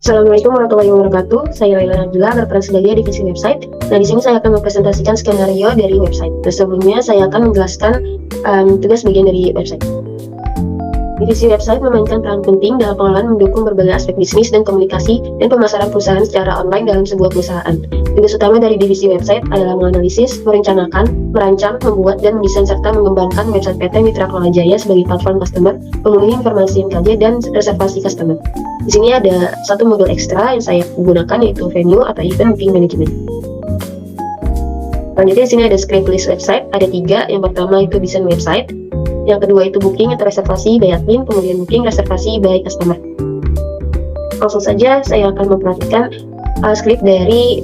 Assalamualaikum warahmatullahi wabarakatuh. Saya Laila Nabila, berperan sebagai divisi website. Nah, di sini saya akan mempresentasikan skenario dari website. Nah, sebelumnya saya akan menjelaskan tugas bagian dari website. Divisi website memainkan peran penting dalam pengelolaan mendukung berbagai aspek bisnis dan komunikasi dan pemasaran perusahaan secara online dalam sebuah perusahaan. Tugas utama dari divisi website adalah menganalisis, merencanakan, merancang, membuat, dan mendesain serta mengembangkan website PT Mitra Kuala Jaya sebagai platform customer, pemenuhi informasi NKJ, dan reservasi customer. Di sini ada satu modul ekstra yang saya gunakan, yaitu venue atau event booking management. Selanjutnya di sini ada script list website, ada 3. Yang pertama itu desain website, yang kedua itu booking atau reservasi by admin, kemudian booking reservasi by customer. Langsung saja saya akan memperhatikan script dari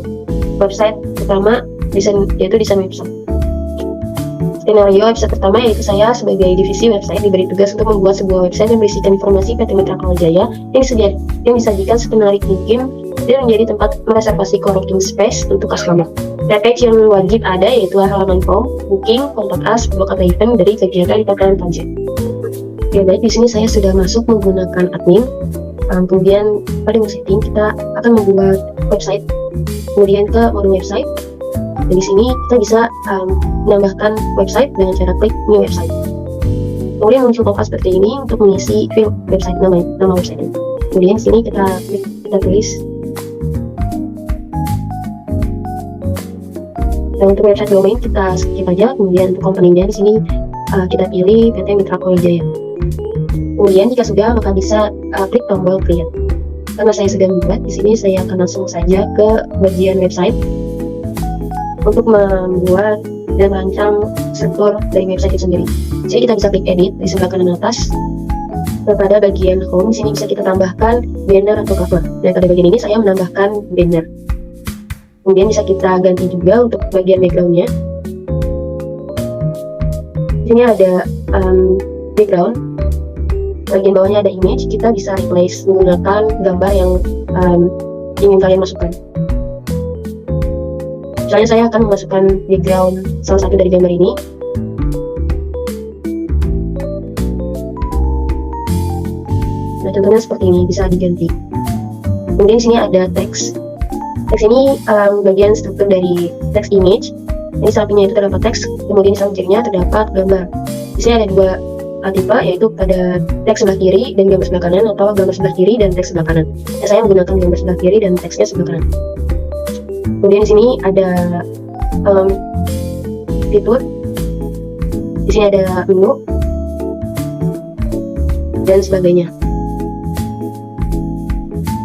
website pertama, yaitu desain website. Skenario website pertama yaitu saya sebagai divisi website diberi tugas untuk membuat sebuah website yang berisikan informasi PT Mitra Kuala Jaya yang disajikan semenarik mungkin dan menjadi tempat mereservasi co-working space untuk customer. Package yang wajib ada yaitu halaman form, booking, kontak us, blog atau event dari kegiatan di PTN Pajak. Ya baik, di sini saya sudah masuk menggunakan admin. Kemudian pada setting kita akan membuat website. Kemudian ke mode website. Dan di sini kita bisa menambahkan website dengan cara klik new website. Kemudian muncul pop-up seperti ini untuk mengisi field website nama website. Kemudian di sini kita tulis. Dan untuk website domain kita skip aja. Kemudian untuk komponennya di sini kita pilih PT Mitra Kuala Jaya. Kemudian jika sudah maka bisa klik tombol create. Karena saya sudah membuat, di sini saya akan langsung saja ke bagian website untuk membuat dan merancang struktur dari website itu sendiri. Jadi kita bisa klik edit di sebelah kanan atas. Pada bagian home, di sini bisa kita tambahkan banner atau cover. Dan pada bagian ini saya menambahkan banner. Kemudian bisa kita ganti juga untuk bagian backgroundnya. Di sini ada background. Bagian bawahnya ada image. Kita bisa replace menggunakan gambar yang ingin kalian masukkan. Misalnya saya akan memasukkan background salah satu dari gambar ini. Nah, contohnya seperti ini, bisa diganti. Kemudian di sini ada teks. Teks ini bagian struktur dari teks image. Ini sampingnya itu terdapat teks, kemudian di sampingnya terdapat gambar. Di sini ada 2 tipe, yaitu pada teks sebelah kiri dan gambar sebelah kanan, atau gambar sebelah kiri dan teks sebelah kanan. Nah, saya menggunakan gambar sebelah kiri dan teksnya sebelah kanan. Kemudian di sini ada fitur. Di sini ada menu dan sebagainya.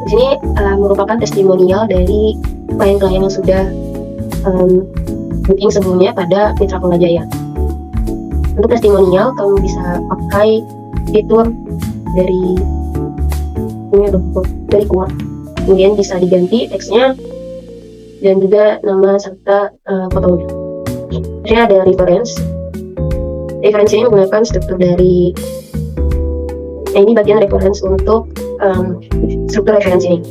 Di sini merupakan testimonial dari klien-klien yang sudah booking sebelumnya pada Mitra Kuala Jaya. Untuk testimonial kamu bisa pakai fitur dari quote. Kemudian bisa diganti teksnya dan juga nama serta fotonya. Ini ada reference. Reference ini menggunakan struktur dari ini bagian reference untuk struktur reference ini.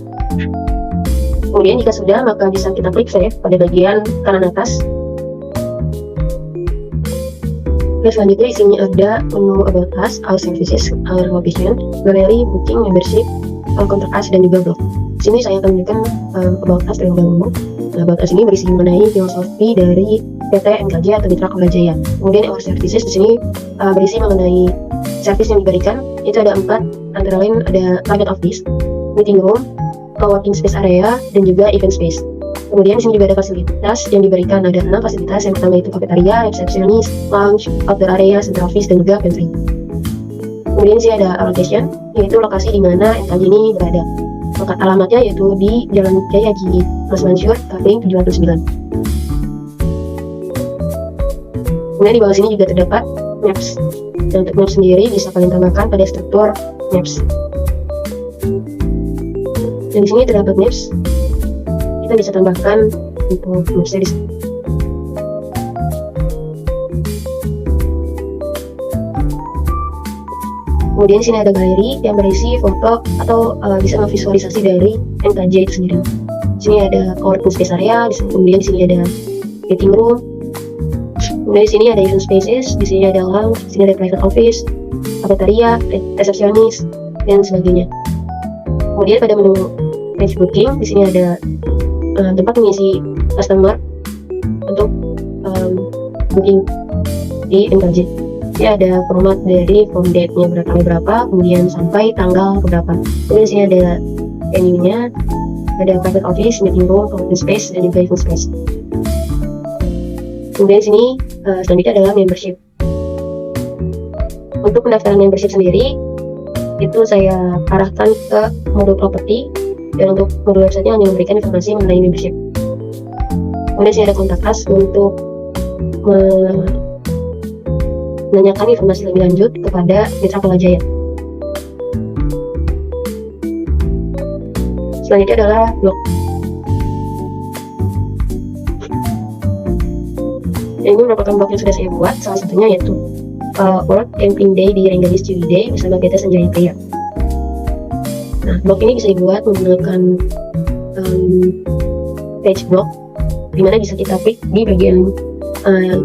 Kemudian jika sudah maka bisa kita klik save pada bagian kanan atas. Selanjutnya di sini ada menu about us, our services, our location, gallery, booking, membership, contact us, dan juga blog. Di sini saya akan menunjukkan about us terlebih dahulu. Nah, about us ini berisi mengenai filosofi dari PT NKJ atau Mitra Kuala Jaya. Kemudian our services di sini berisi mengenai service yang diberikan. Itu ada 4, antara lain ada target office, meeting room, co-working space area, dan juga event space. Kemudian di sini juga ada fasilitas yang diberikan. Ada 6 fasilitas. Yang pertama itu cafeteria, resepsionis, lounge, outdoor area, central office, dan juga pantry. Kemudian di sini ada location, yaitu lokasi di mana NKJ ini berada. Alamatnya yaitu di Jalan Kiai Haji Mas Mansur, Kapling 709. Kemudian di bawah sini juga terdapat maps. Dan untuk maps sendiri bisa kalian tambahkan pada struktur maps. Dan di sini terdapat maps. Kita bisa tambahkan untuk mapsnya di sini. Kemudian di sini ada galeri yang berisi foto atau bisa memvisualisasi dari NKJ itu sendiri. Di sini ada co-working space area, kemudian di sini ada meeting room, kemudian di sini ada event spaces, di sini ada lounge, di sini ada private office, cafeteria, resepsionis, dan sebagainya. Kemudian pada menu page booking. Di sini ada tempat mengisi customer untuk booking di NKJ. Jadi ada format dari from date-nya berapa, kemudian sampai tanggal berapa. Kemudian di sini ada venue-nya, ada private office, meeting room, open space, dan juga event space. Kemudian di sini selanjutnya adalah membership. Untuk pendaftaran membership sendiri, itu saya arahkan ke modul properti, dan untuk modul website-nya hanya memberikan informasi mengenai membership. Kemudian di sini ada kontak us untuk menanyakan informasi lebih lanjut kepada Mitra Pelajaya. Selanjutnya adalah blog. Ini merupakan blog yang sudah saya buat, salah satunya yaitu Work Camping Day di Rengganis Ciwidey bersama PT Sanjaya Pria. Nah, blog ini bisa dibuat menggunakan page blog, dimana bisa kita klik di bagian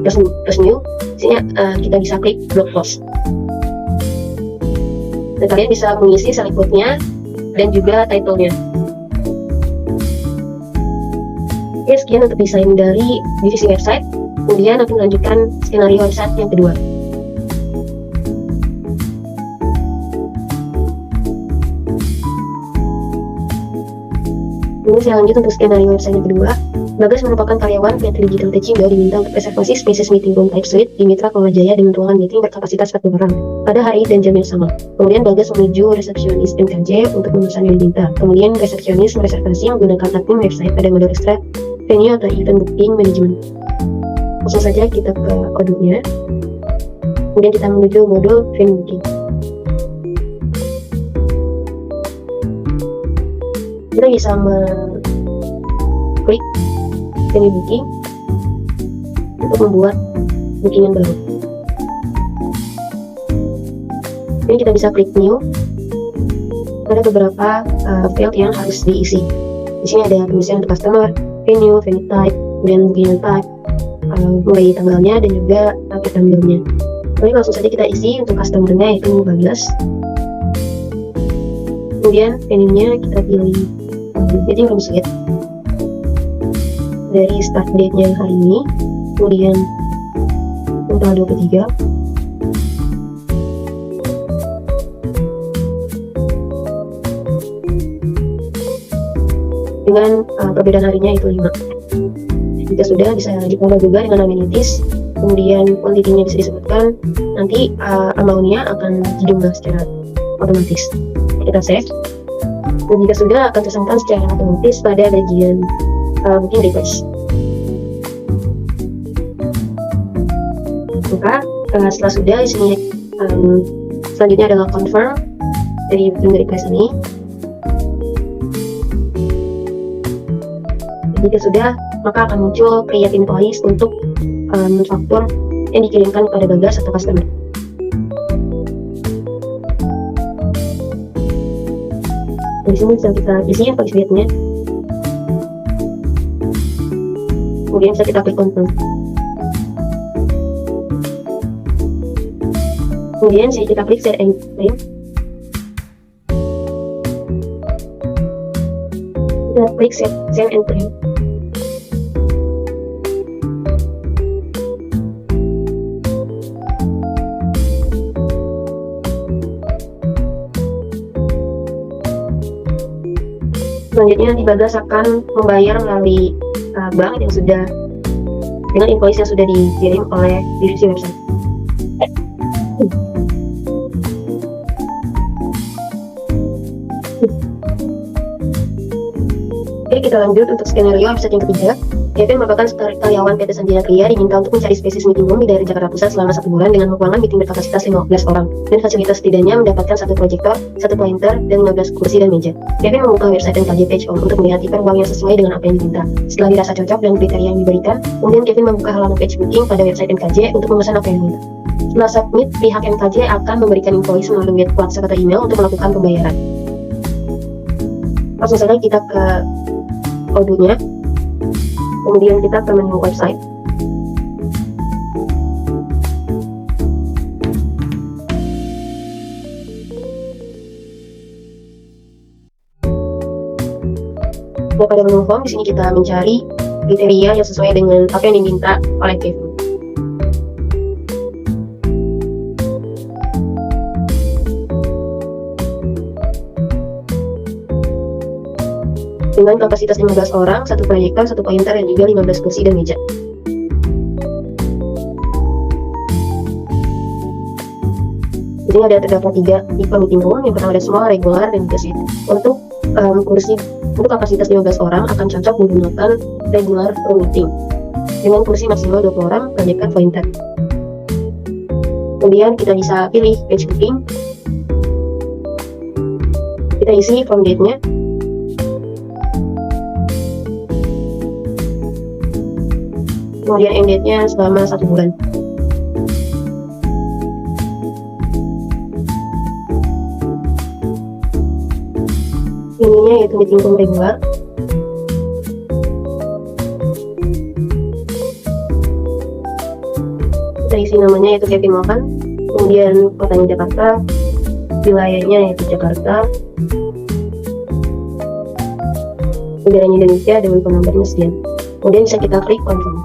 plus new. Di sini kita bisa klik blog post. Dan kalian bisa mengisi select quote-nya dan juga title-nya. Oke, sekian untuk desain dari divisi website. Kemudian aku melanjutkan skenario website yang kedua. Ini saya lanjut untuk skenario website yang kedua. Bagas merupakan karyawan PT Digital Tecindo diminta untuk reservasi spaces meeting room type suite di Mitra Pelajaya dengan ruangan meeting berkapasitas 40 orang pada hari dan jam yang sama. Kemudian Bagas menuju resepsionis MKJ untuk memesan yang diminta. Kemudian resepsionis mereservasi menggunakan admin website pada modul ekstra venue atau event booking management. Langsung saja kita ke modulnya. Kemudian kita menuju modul venue booking. Kita bisa klik venue booking untuk membuat bookingan baru. Ini kita bisa klik new. Ada beberapa field yang harus diisi. Di sini ada pengisian untuk customer, venue type, kemudian bookingan type, mulai tanggalnya dan juga paket tanggalnya. Jadi langsung saja kita isi untuk customer-nya yaitu Bagas. Kemudian venue-nya kita pilih meeting room suite dari start date-nya hari ini, kemudian tanggal 23, dengan perbedaan harinya itu 5. Jika sudah, bisa difollow juga dengan amenities, kemudian quantity-nya bisa disebutkan, nanti amount-nya akan dijumlah secara otomatis. Kita save. Dan jika sudah, akan tersimpan secara otomatis pada bagian booking request. Maka setelah sudah, di sini selanjutnya adalah confirm dari booking request ini. Dan jika sudah, maka akan muncul create invoice untuk faktur yang dikirimkan kepada Bagas atau customer. Di sini bisa kita isi invoice date-nya. Kemudian bisa kita klik confirm. Kemudian kita klik save and print. Kita klik save and print. Selanjutnya nanti Bagas akan membayar melalui bank yang sudah dengan invoice yang sudah dikirim oleh divisi website. Oke, kita lanjut untuk skenario website yang ketiga. Kevin merupakan karyawan PT Sanjaya Pria diminta untuk mencari spesies meeting room di daerah Jakarta Pusat selama 1 bulan dengan ruangan meeting berkapasitas 15 orang dan fasilitas setidaknya mendapatkan 1 proyektor, 1 pointer, dan 15 kursi dan meja. Kevin membuka website NKJ Page Home untuk melihat tipe ruang yang sesuai dengan apa yang diminta. Setelah dirasa cocok dan kriteria yang diberikan, kemudian Kevin membuka halaman page booking pada website NKJ untuk memesan apa yang diminta. Setelah submit, pihak NKJ akan memberikan invoice melalui WhatsApp atau email untuk melakukan pembayaran. Langsung saja kita ke kodenya. Kemudian kita ke menu website. Nah, pada menu home di sini kita mencari kriteria yang sesuai dengan apa yang diminta oleh Kevin. Dengan kapasitas 15 orang, 1 proyektor, 1 pointer, dan juga 15 kursi dan meja. Di sini ada terdapat 3 tipe meeting room. Yang pertama ada small, regular, dan juga suite. Untuk untuk kapasitas 15 orang akan cocok menggunakan regular room meeting dengan kursi maksimal 20 orang, proyektor, pointer. Kemudian kita bisa pilih page booking. Kita isi form date-nya. Kemudian end date-nya selama 1 bulan. Ininya yaitu meeting room regular. Kita isi namanya yaitu Kevin Mohan, kemudian kotanya Jakarta, wilayahnya yaitu Jakarta, negaranya Indonesia dengan phone numbernya sekian. Kemudian bisa kita klik confirm.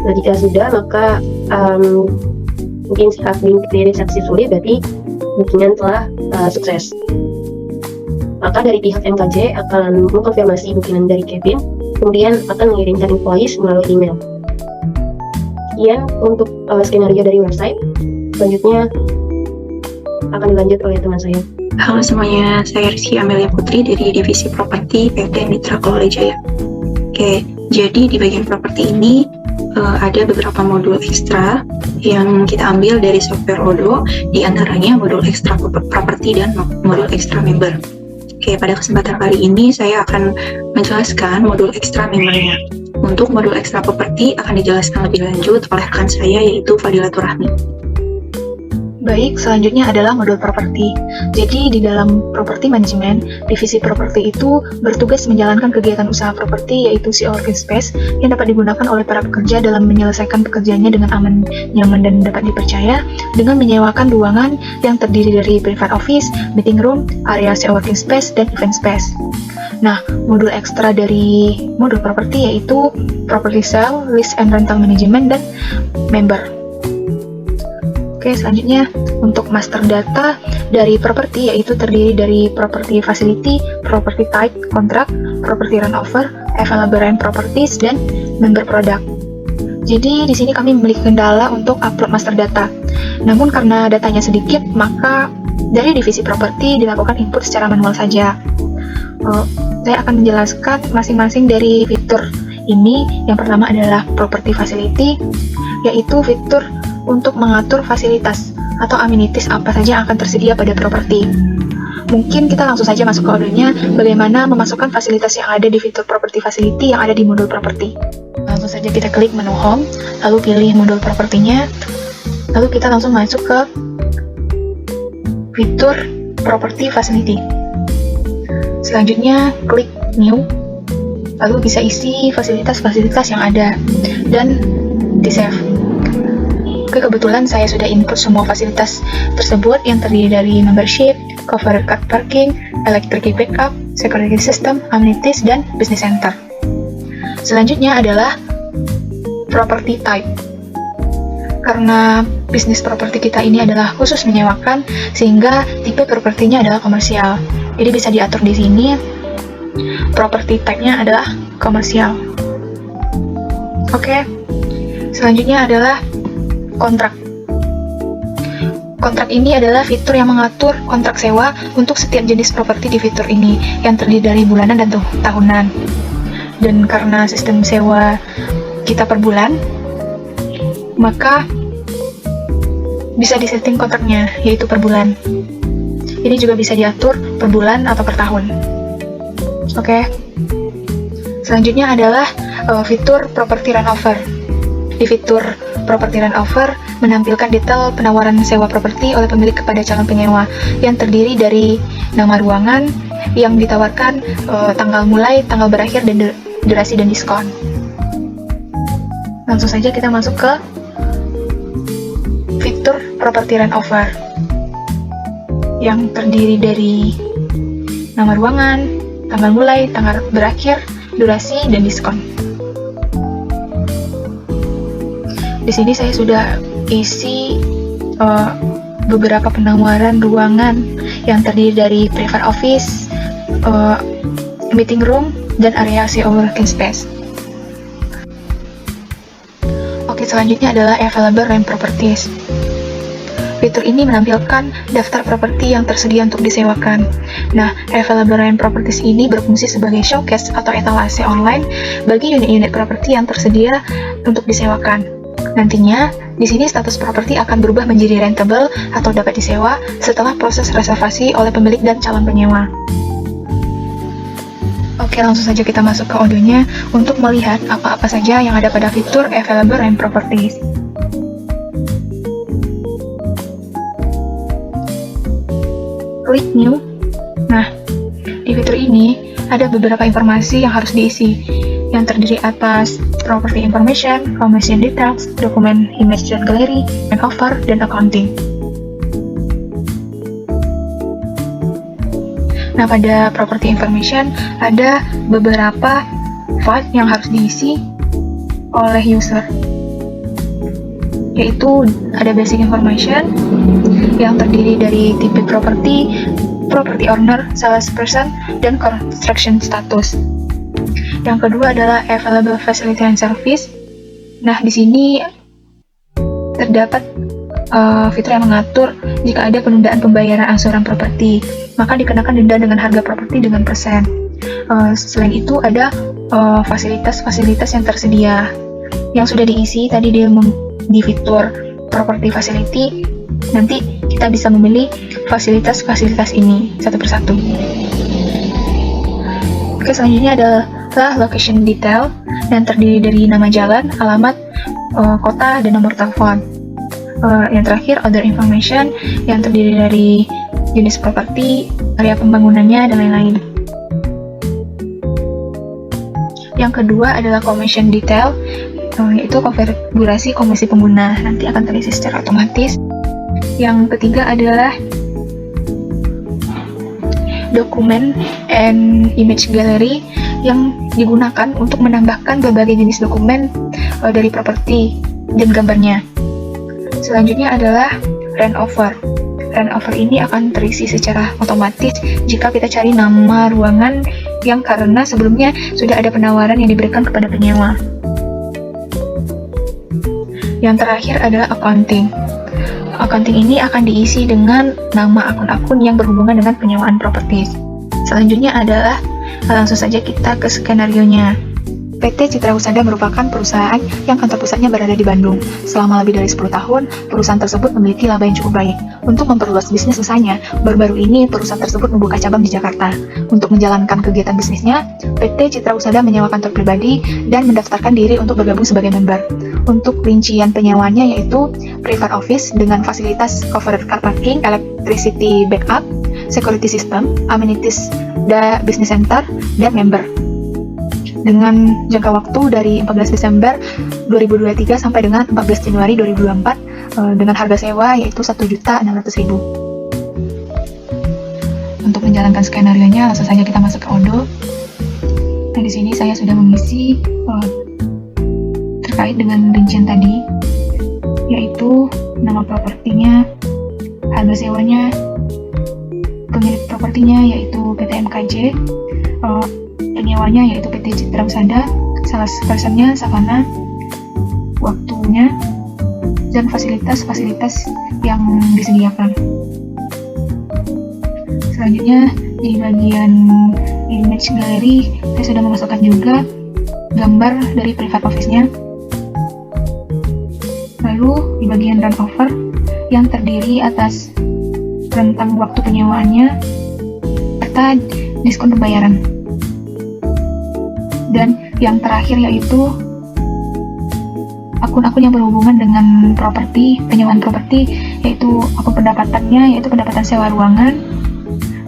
Nah, jika sudah, maka mungkin have been created successfully, berarti bookingan telah sukses. Maka dari pihak MKJ akan mengkonfirmasi bookingan dari Kevin, kemudian akan mengirimkan invoice melalui email. Sekian untuk skenario dari website. Selanjutnya akan dilanjut oleh teman saya. Halo semuanya, saya Rizky Amelia Putri dari Divisi Properti PT Mitra Kuala Jaya. Oke, jadi di bagian properti ini ada beberapa modul ekstra yang kita ambil dari software Odoo, di antaranya modul ekstra properti dan modul ekstra member. Oke, pada kesempatan kali ini saya akan menjelaskan modul ekstra membernya. Untuk modul ekstra properti akan dijelaskan lebih lanjut oleh rekan saya yaitu Fadilatur Rahmi. Baik, selanjutnya adalah modul properti. Jadi, di dalam properti manajemen, divisi properti itu bertugas menjalankan kegiatan usaha properti, yaitu CEO Working Space, yang dapat digunakan oleh para pekerja dalam menyelesaikan pekerjaannya dengan aman, nyaman, dan dapat dipercaya, dengan menyewakan ruangan yang terdiri dari private office, meeting room, area CEO Working Space, dan event space. Nah, modul ekstra dari modul properti yaitu property sale, lease and rental management, dan member. Oke, selanjutnya untuk master data dari properti yaitu terdiri dari property facility, property type, kontrak, property runover, available rent properties, dan member product. Jadi di sini kami memiliki kendala untuk upload master data. Namun karena datanya sedikit, maka dari divisi properti dilakukan input secara manual saja. Saya akan menjelaskan masing-masing dari fitur ini. Yang pertama adalah property facility, yaitu fitur untuk mengatur fasilitas atau amenities apa saja yang akan tersedia pada properti. Mungkin kita langsung saja masuk ke Odoo-nya, bagaimana memasukkan fasilitas yang ada di fitur property facility yang ada di modul properti. Langsung saja kita klik menu home, lalu pilih modul propertinya, lalu kita langsung masuk ke fitur property facility. Selanjutnya klik new, lalu bisa isi fasilitas-fasilitas yang ada dan di save. Oke, kebetulan saya sudah input semua fasilitas tersebut yang terdiri dari membership, covered car parking, electric backup, security system, amenities, dan business center. Selanjutnya adalah property type. Karena bisnis properti kita ini adalah khusus menyewakan, sehingga tipe propertinya adalah komersial. Jadi bisa diatur di sini. Property type-nya adalah komersial. Oke. Selanjutnya adalah kontrak. Kontrak ini adalah fitur yang mengatur kontrak sewa untuk setiap jenis properti di fitur ini, yang terdiri dari bulanan dan tahunan. Dan karena sistem sewa kita per bulan, maka bisa disetting kontraknya, yaitu per bulan. Ini juga bisa diatur per bulan atau per tahun. Oke. Selanjutnya adalah fitur property runover. Di fitur property runover menampilkan detail penawaran sewa properti oleh pemilik kepada calon penyewa yang terdiri dari nama ruangan yang ditawarkan, tanggal mulai, tanggal berakhir, dan durasi dan diskon. Langsung saja kita masuk ke fitur property runover yang terdiri dari nama ruangan, tanggal mulai, tanggal berakhir, durasi, dan diskon. Di sini saya sudah isi beberapa penawaran ruangan yang terdiri dari private office, meeting room, dan area CO working space. Oke, selanjutnya adalah available rent properties. Fitur ini menampilkan daftar properti yang tersedia untuk disewakan. Nah, available rent properties ini berfungsi sebagai showcase atau etalase online bagi unit-unit properti yang tersedia untuk disewakan. Nantinya, di sini status properti akan berubah menjadi rentable atau dapat disewa setelah proses reservasi oleh pemilik dan calon penyewa. Oke, langsung saja kita masuk ke audionya untuk melihat apa-apa saja yang ada pada fitur available rent properties. Klik New. Nah, di fitur ini ada beberapa informasi yang harus diisi, yang terdiri atas property information, commission details, dokumen image dan gallery, and offer, dan accounting. Nah, pada property information ada beberapa file yang harus diisi oleh user, yaitu ada basic information yang terdiri dari tipe property, property owner, salesperson, dan construction status. Yang kedua adalah available facility and service. Nah, di sini terdapat fitur yang mengatur jika ada penundaan pembayaran angsuran properti, maka dikenakan denda dengan harga properti dengan persen. Selain itu ada fasilitas-fasilitas yang tersedia yang sudah diisi tadi di fitur property facility. Nanti kita bisa memilih fasilitas-fasilitas ini satu persatu. Oke, selanjutnya adalah location detail yang terdiri dari nama jalan, alamat, kota, dan nomor telepon. Yang terakhir other information yang terdiri dari jenis properti, area pembangunannya, dan lain-lain. Yang kedua adalah commission detail, yaitu konfigurasi komisi pengguna, nanti akan terisi secara otomatis. Yang ketiga adalah dokumen and image gallery yang digunakan untuk menambahkan berbagai jenis dokumen dari properti dan gambarnya. Selanjutnya adalah rent offer. Rent offer ini akan terisi secara otomatis jika kita cari nama ruangan yang karena sebelumnya sudah ada penawaran yang diberikan kepada penyewa. Yang terakhir adalah accounting. Accounting ini akan diisi dengan nama akun-akun yang berhubungan dengan penyewaan properti. Selanjutnya adalah langsung saja kita ke skenario-nya. PT Citra Husada merupakan perusahaan yang kantor pusatnya berada di Bandung. Selama lebih dari 10 tahun, perusahaan tersebut memiliki laba yang cukup baik. Untuk memperluas bisnis usahanya, baru-baru ini perusahaan tersebut membuka cabang di Jakarta. Untuk menjalankan kegiatan bisnisnya, PT Citra Husada menyewa kantor pribadi dan mendaftarkan diri untuk bergabung sebagai member. Untuk rincian penyewaannya yaitu private office dengan fasilitas covered car parking, electricity backup, security system, amenities, business center, dan member. Dengan jangka waktu dari 14 Desember 2023 sampai dengan 14 Januari 2024 dengan harga sewa yaitu Rp1.600.000. Untuk menjalankan skenario-nya, langsung saja kita masuk ke Odo. Nah, di sini saya sudah mengisi terkait dengan rincian tadi, yaitu nama propertinya, harga sewanya, pemilik propertinya yaitu PT MKJ, penyewanya yaitu PT Citra Husada, salespersonnya Savana, waktunya, dan fasilitas-fasilitas yang disediakan. Selanjutnya di bagian image gallery saya sudah memasukkan juga gambar dari private office-nya. Lalu di bagian rent offer yang terdiri atas rentang waktu penyewaannya serta diskon pembayaran. Dan yang terakhir yaitu akun-akun yang berhubungan dengan properti, penyewaan properti, yaitu akun pendapatannya, yaitu pendapatan sewa ruangan.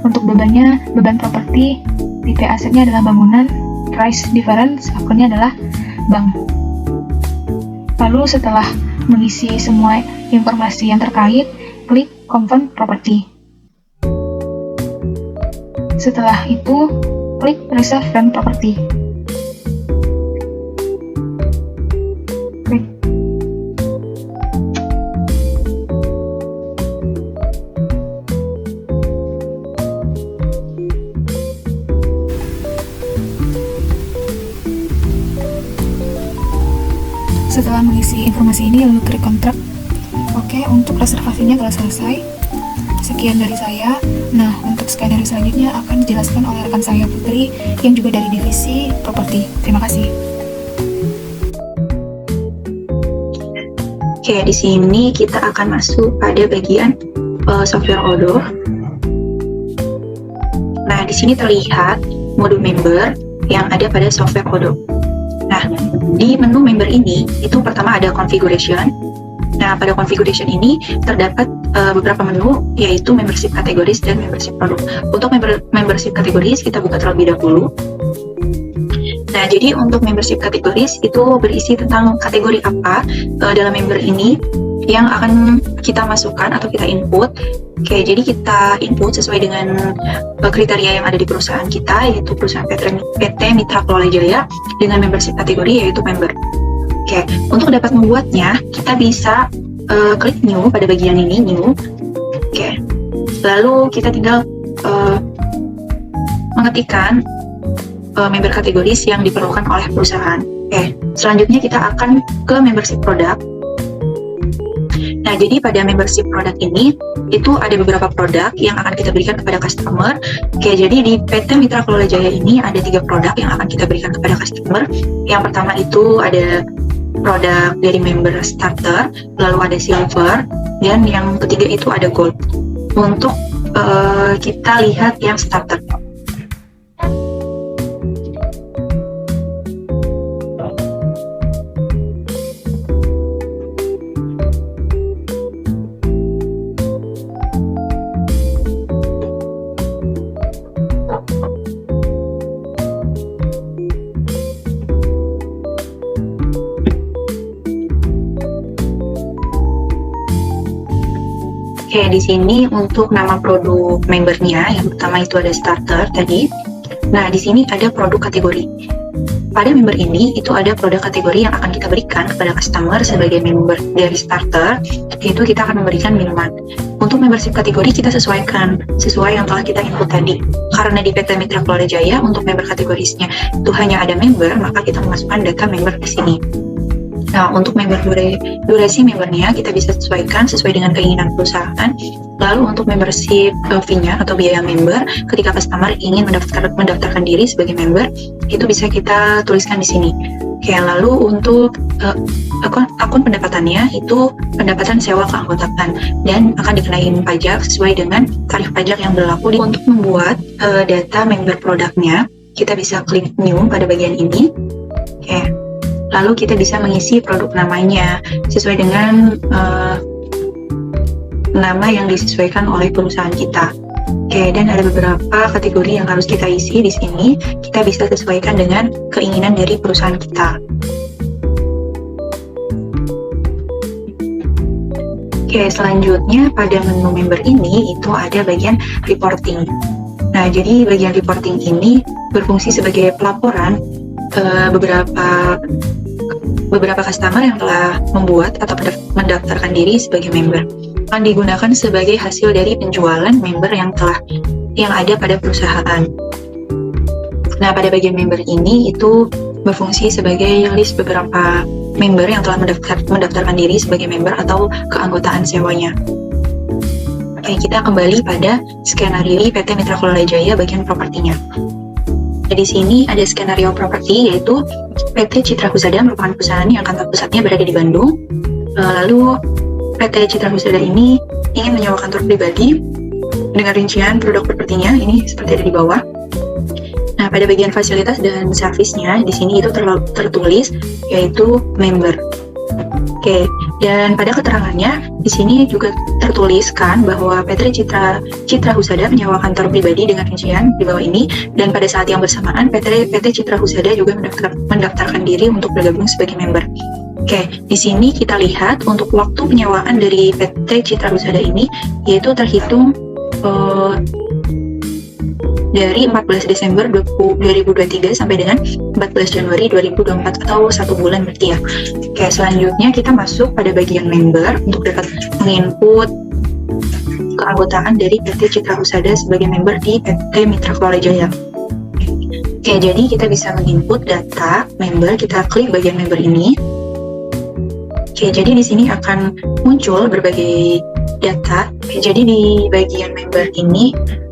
Untuk beban properti, tipe asetnya adalah bangunan, price difference, akunnya adalah bank. Lalu setelah mengisi semua informasi yang terkait, klik confirm property. Setelah itu, klik Reserve Rent Property. Klik. Setelah mengisi informasi ini, lalu klik kontrak. Oke, untuk reservasinya telah selesai. Sekian dari saya. Nah, untuk skenario selanjutnya akan dijelaskan oleh rekan saya Putri yang juga dari divisi properti. Terima kasih. Oke, di sini kita akan masuk pada bagian software Odoo. Nah, di sini terlihat modul member yang ada pada software Odoo. Nah, di menu member ini, itu pertama ada configuration. Nah, pada configuration ini terdapat beberapa menu, yaitu membership kategoris dan membership produk. Untuk membership kategoris, kita buka terlebih dahulu. Nah, jadi untuk membership kategoris itu berisi tentang kategori apa dalam member ini yang akan kita masukkan atau kita input. Oke, jadi kita input sesuai dengan kriteria yang ada di perusahaan kita, yaitu perusahaan PT Mitra Kelola Jaya dengan membership kategori yaitu member. Oke, untuk dapat membuatnya, kita bisa klik new pada bagian ini, new. Oke, lalu kita tinggal mengetikkan member kategoris yang diperlukan oleh perusahaan. Oke, selanjutnya kita akan ke membership produk. Nah, jadi pada membership produk ini, itu ada beberapa produk yang akan kita berikan kepada customer. Oke, jadi di PT Mitra Kelola Jaya ini ada 3 produk yang akan kita berikan kepada customer. Yang pertama itu ada produk dari member starter, lalu ada silver, dan yang ketiga itu ada gold. Untuk kita lihat yang starter. Oke, di sini untuk nama produk membernya, yang pertama itu ada starter tadi. Nah, di sini ada produk kategori. Pada member ini, itu ada produk kategori yang akan kita berikan kepada customer sebagai member dari starter, yaitu kita akan memberikan minuman. Untuk membership kategori, kita sesuaikan sesuai yang telah kita input tadi. Karena di PT Mitra Kelola Jaya, untuk member kategorisnya itu hanya ada member, maka kita memasukkan data member di sini. Nah, untuk member durasi membernya kita bisa sesuaikan sesuai dengan keinginan perusahaan. Lalu untuk membership fee-nya atau biaya member, ketika customer ingin mendaftarkan diri sebagai member, itu bisa kita tuliskan di sini. Oke, lalu untuk akun pendapatannya itu pendapatan sewa keanggotaan dan akan dikenai pajak sesuai dengan tarif pajak yang berlaku. Untuk membuat data member produknya, kita bisa klik new pada bagian ini. Oke. Lalu kita bisa mengisi produk namanya sesuai dengan nama yang disesuaikan oleh perusahaan kita. Oke, dan ada beberapa kategori yang harus kita isi di sini. Kita bisa sesuaikan dengan keinginan dari perusahaan kita. Oke, selanjutnya pada menu member ini itu ada bagian reporting. Nah, jadi bagian reporting ini berfungsi sebagai pelaporan beberapa customer yang telah membuat atau mendaftarkan diri sebagai member. Akan digunakan sebagai hasil dari penjualan member yang ada pada perusahaan. Nah, pada bagian member ini itu berfungsi sebagai list beberapa member yang telah mendaftarkan diri sebagai member atau keanggotaan sewanya. Oke, kita kembali pada skenario PT Mitra Kelola Jaya bagian propertinya. Di sini ada skenario properti, yaitu PT Citra Husada merupakan perusahaan yang kantor pusatnya berada di Bandung. Lalu PT Citra Husada ini ingin menyewa kantor pribadi dengan rincian produk propertinya ini seperti ada di bawah. Nah, pada bagian fasilitas dan servisnya di sini itu tertulis yaitu member. Oke, dan pada keterangannya di sini juga tertuliskan bahwa PT Citra Husada menyewa kantor pribadi dengan rincian di bawah ini, dan pada saat yang bersamaan PT Citra Husada juga mendaftarkan diri untuk bergabung sebagai member. Oke, di sini kita lihat untuk waktu penyewaan dari PT Citra Husada ini yaitu terhitung dari 14 Desember 2023 sampai dengan 14 Januari 2024 atau 1 bulan berarti ya. Oke, selanjutnya kita masuk pada bagian member untuk dapat menginput keanggotaan dari PT Citra Husada sebagai member di PT Mitra Kelola Jaya. Oke, jadi kita bisa menginput data member, kita klik bagian member ini. Oke, jadi di sini akan muncul berbagai data. Oke, jadi di bagian member ini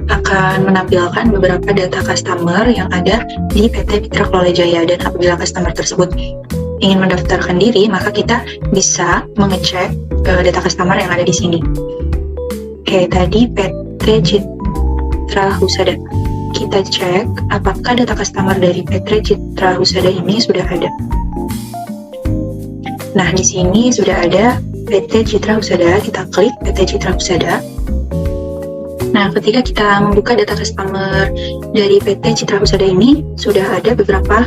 akan menampilkan beberapa data customer yang ada di PT Mitra Kelola Jaya, dan apabila customer tersebut ingin mendaftarkan diri, maka kita bisa mengecek data customer yang ada di sini. Oke, tadi PT Citra Husada. Kita cek apakah data customer dari PT Citra Husada ini sudah ada. Nah, di sini sudah ada PT Citra Husada, kita klik PT Citra Husada. Nah, ketika kita membuka data customer dari PT Citra Husada ini, sudah ada beberapa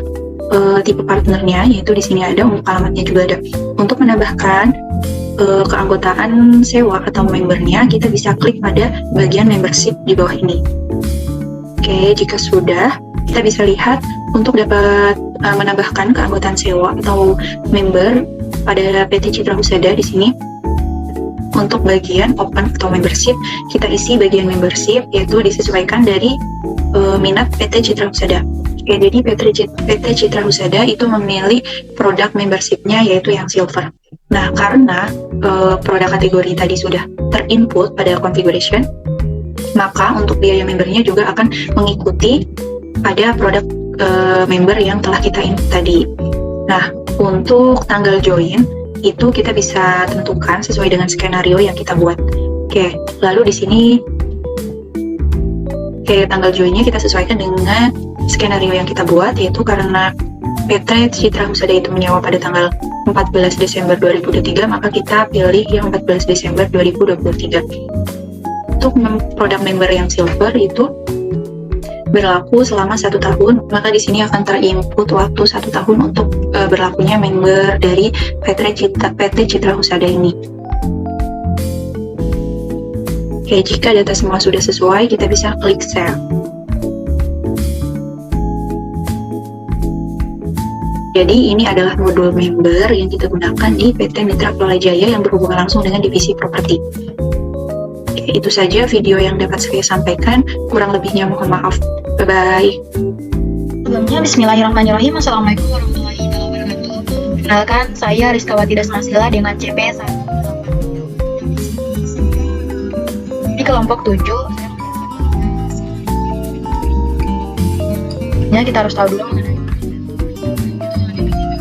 tipe partnernya, yaitu di sini ada, untuk alamatnya juga ada. Untuk menambahkan keanggotaan sewa atau membernya, kita bisa klik pada bagian membership di bawah ini. Oke, jika sudah, kita bisa lihat untuk dapat menambahkan keanggotaan sewa atau member pada PT Citra Husada di sini. Untuk bagian open atau membership, kita isi bagian membership, yaitu disesuaikan dari minat PT Citra Husada. Oke, jadi PT Citra Husada itu memilih produk membershipnya yaitu yang silver. Nah, karena produk kategori tadi sudah terinput pada configuration, maka untuk biaya membernya juga akan mengikuti pada produk member yang telah kita input tadi. Nah, untuk tanggal join itu kita bisa tentukan sesuai dengan skenario yang kita buat. Oke, lalu di sini tanggal joinnya kita sesuaikan dengan skenario yang kita buat, yaitu karena PT Citra Husada itu menyewa pada tanggal 14 Desember 2023, maka kita pilih yang 14 Desember 2023. Untuk produk member yang silver itu berlaku selama 1 tahun, maka di sini akan terinput waktu 1 tahun untuk berlakunya member dari PT Citra Husada ini. Oke, jika data semua sudah sesuai, kita bisa klik save. Jadi ini adalah modul member yang kita gunakan di PT Mitra Kelola Jaya yang berhubungan langsung dengan divisi properti. Oke, itu saja video yang dapat saya sampaikan, kurang lebihnya mohon maaf. Bye-bye. Sebelumnya, bismillahirrahmanirrahim. Assalamualaikum warahmatullahi wabarakatuh. Kenalkan, saya Rizkawati Dasmasila dengan CP 1. Di kelompok 7, kita harus tahu dulu mengenai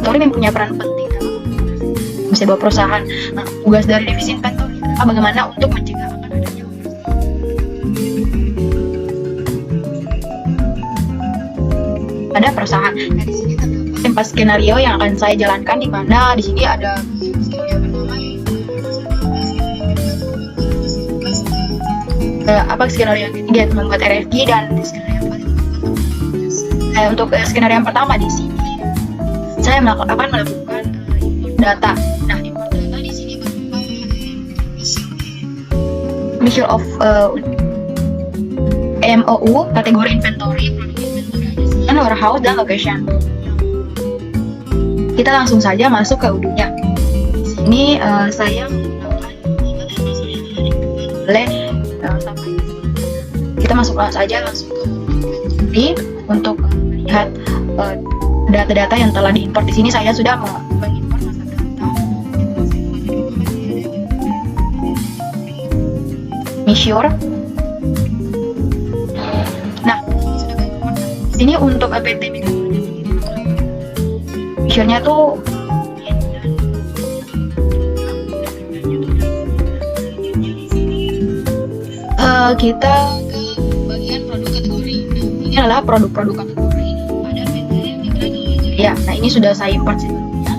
inventory yang punya peran penting dalam sebuah perusahaan. Nah, tugas dari divisi inventory adalah bagaimana untuk mencegah akan adanya pada perusahaan. Nah, di sini terdapat 4 skenario yang akan saya jalankan, di mana di sini ada skenario pertama, skenario yang ketiga yaitu membuat RFQ, dan skenario yang paling untuk skenario yang pertama di sini saya akan melakukan data. Nah, import data di sini berupa measure of MOU, kategori inventory, produk inventory, dan warehouse dan location. Kita langsung saja masuk ke UDU-nya. Di sini saya boleh sampai kita masuk saja langsung ke inventory untuk melihat data-data yang telah diimport. Di sini saya sudah mengimport master data, measure. Nah, di sini untuk PT measure-nya tuh kita ke bagian produk kategori. Nah, ini adalah produk-produk kategori pada PT Mitra Jaya. Nah, ini sudah saya import sebelumnya.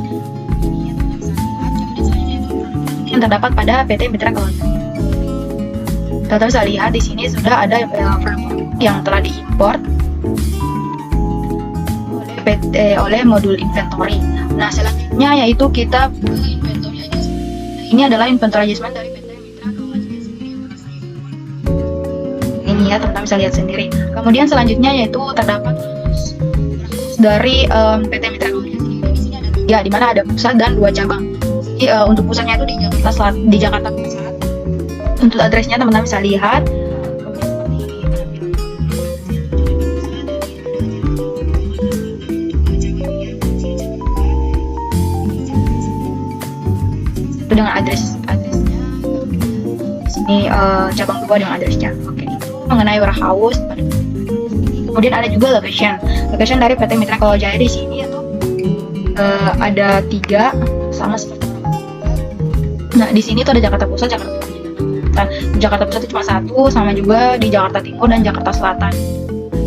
Yang terdapat pada PT Mitra Kelola Jaya. Kita bisa lihat di sini sudah ada produk yang telah diimport oleh modul inventory. Nah, selanjutnya yaitu kita ke inventory adjustment. Nah, ini adalah inventory adjustment dari PT Mitra Kelola Jaya sendiri. Ini ya, teman-teman. bisa lihat sendiri. Kemudian selanjutnya yaitu terdapat dari PT Mitra Kolej ya, di mana ada pusat dan 2 cabang. Jadi, untuk pusatnya itu di Jakarta Pusat. Untuk addressnya teman-teman bisa lihat. Itu dengan addressnya. Di sini cabang 2 dengan addressnya. Oke, itu mengenai warehouse. Kemudian ada juga location dari PT Mitra Kolej Jaya di sini itu ada 3 sama seperti. Nah, di sini tuh ada Jakarta Pusat, Jakarta Pusat itu cuma 1, sama juga di Jakarta Timur dan Jakarta Selatan.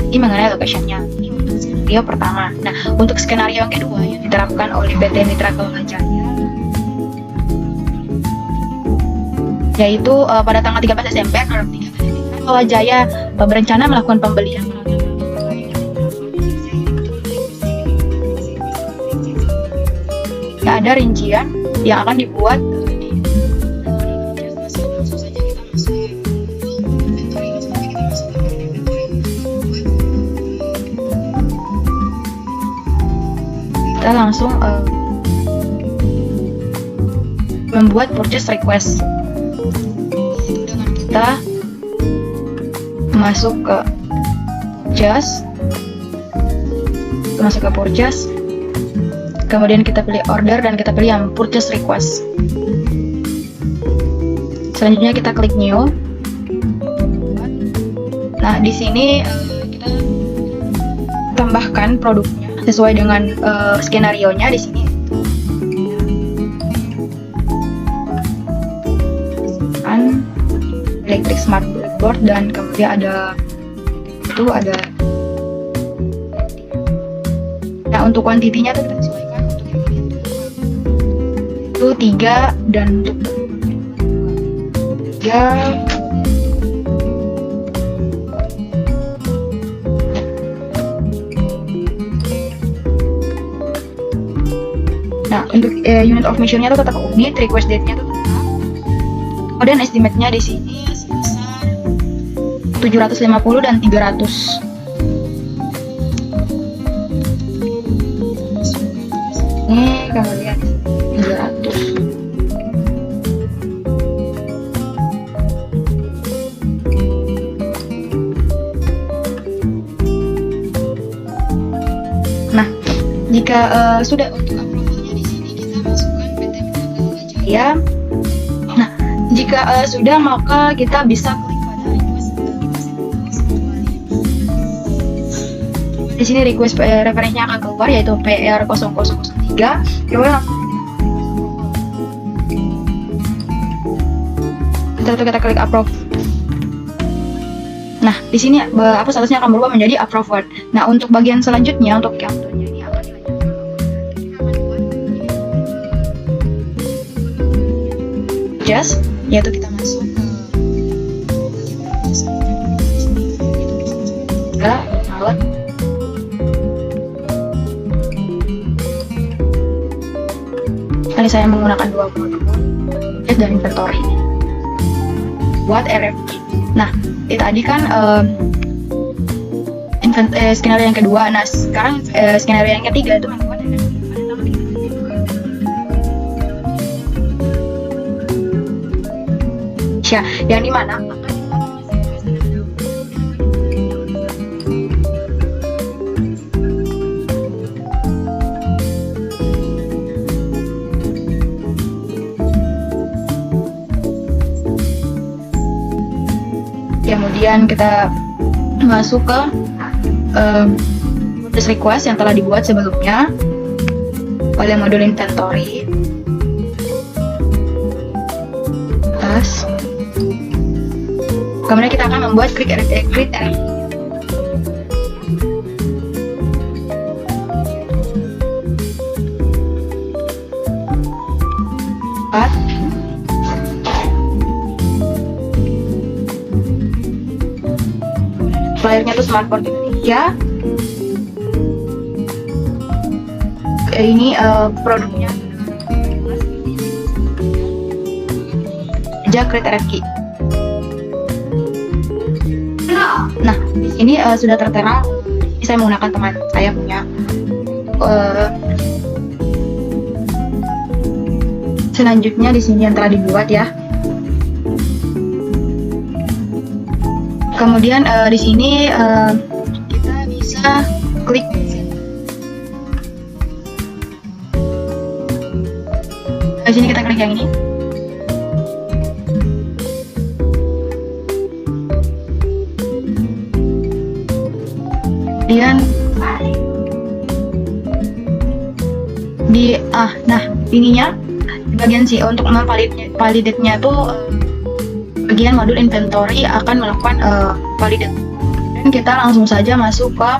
Ini mengenai locationnya. Ini untuk skenario pertama. Nah, untuk skenario yang kedua yang diterapkan oleh PT Mitra Kolej Jaya, yaitu pada tanggal 13 Desember 2003 PT Mitra Kolej Jaya berencana melakukan pembelian ada rincian yang akan dibuat kita langsung membuat purchase request dengan kita masuk ke purchase, kemudian kita pilih order dan kita pilih yang purchase request. Selanjutnya kita klik new. Nah, di sini kita tambahkan produknya sesuai dengan skenario-nya di sini. Electric smart blackboard dan kemudian ada nah, untuk kuantitinya tuh kita sesuaikan. Untuk itu 3 dan untuk 3 nah, untuk unit of measure-nya tuh tetap unit, request date-nya tuh tetap, kemudian estimate-nya di sini sebesar 750 dan 300. Ini kemudian 300. Nah, jika sudah untuk approval-nya di sini kita masukkan PT Mitra Kolej Jaya. Nah, jika sudah maka kita bisa klik pada request. Di sini request referensinya akan keluar yaitu PR0003. Kemudian kita klik approve. Nah, di sini statusnya akan berubah menjadi approved. Nah, untuk bagian selanjutnya untuk yang ini akan yaitu kita masuk ke alat. Kali saya menggunakan 2 modul dan inventory buat RFQ. Nah, tadi kan skenario yang kedua. Nah, sekarang skenario yang ketiga itu membuat ya, yang dimana kemudian kita masuk ke purchase request yang telah dibuat sebelumnya pada modul inventory. Kemudian kita akan membuat create RFQ. Layarnya itu smartphone 3. Ini produknya aja create RFQ. Nah, di sini sudah tertera. Ini saya menggunakan teman saya punya. Selanjutnya di sini yang telah dibuat ya. Kemudian di sini kita bisa klik di sini kita klik yang ini. Kemudian nah ininya di bagian untuk memvalidate-nya tuh bagian modul inventory akan melakukan validate, dan kita langsung saja masuk ke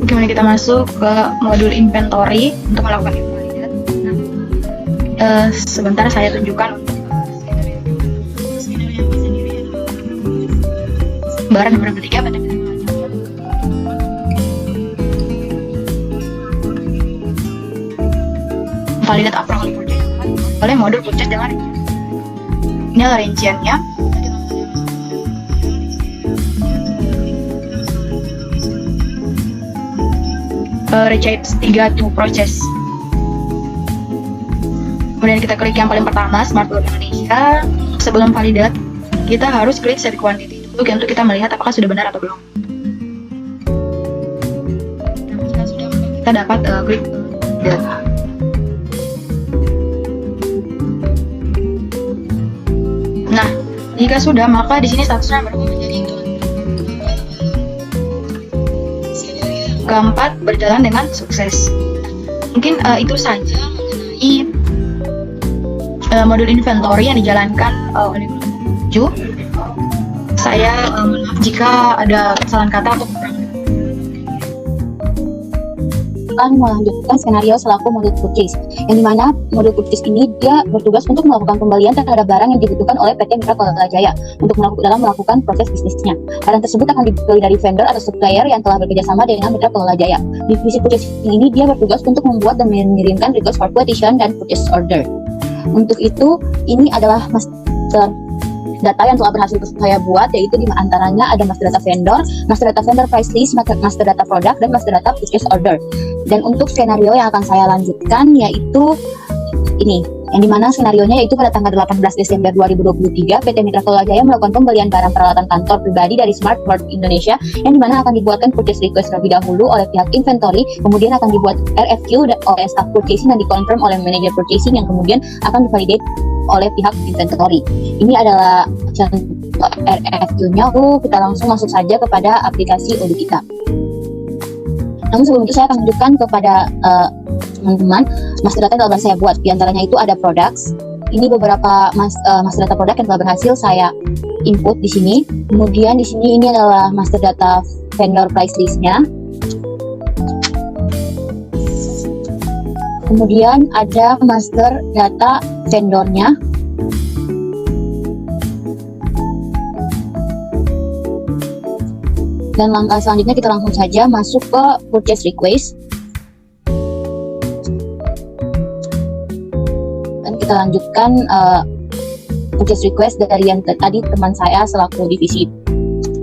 gimana kita masuk ke modul inventory untuk melakukan validate. Sebentar saya tunjukkan barang nomor ketiga pada validate approval purchase oleh modul purchase dengan ini adalah rinciannya. Receipt 3 to process. Kemudian kita klik yang paling pertama, Smart Board Indonesia. Sebelum validate, kita harus klik set quantity dulu untuk kita melihat apakah sudah benar atau belum. Jika sudah, kita dapat klik data. Nah, jika sudah, maka di sini statusnya berubah menjadi keempat berjalan dengan sukses. Mungkin itu saja mengenai modul inventory yang dijalankan oleh Ju. Saya maaf jika ada kesalahan kata atau melanjutkan skenario selaku modul purchase, yang dimana modul purchase ini dia bertugas untuk melakukan pembelian terhadap barang yang dibutuhkan oleh PT Mitra Kelola Jaya untuk melakukan proses bisnisnya. Barang tersebut akan dibeli dari vendor atau supplier yang telah bekerjasama dengan Mitra Kelola Jaya. Divisi purchase ini dia bertugas untuk membuat dan mengirimkan request for quotation dan purchase order. Untuk itu, ini adalah master data yang telah berhasil saya buat, yaitu di antaranya ada master data vendor price list, master data product, dan master data purchase order. Dan untuk skenario yang akan saya lanjutkan yaitu ini, yang dimana skenarionya yaitu pada tanggal 18 Desember 2023 PT Mitra Kelola Jaya melakukan pembelian barang peralatan kantor pribadi dari Smart Board Indonesia, yang dimana akan dibuatkan purchase request terlebih dahulu oleh pihak inventory, kemudian akan dibuat RFQ oleh staff purchasing dan dikonfirm oleh manajer purchasing, yang kemudian akan divalidate oleh pihak inventory. Ini adalah RFQ-nya. Kita langsung masuk saja kepada aplikasi Odoo kita. Namun sebelum itu saya akan tunjukkan kepada teman-teman master data yang telah saya buat. Di antaranya itu ada products. Ini beberapa master data produk yang telah berhasil saya input di sini. Kemudian di sini ini adalah master data vendor price list-nya. Kemudian ada master data vendornya. Dan langkah selanjutnya kita langsung saja masuk ke purchase request. Dan kita lanjutkan purchase request dari yang tadi teman saya selaku divisi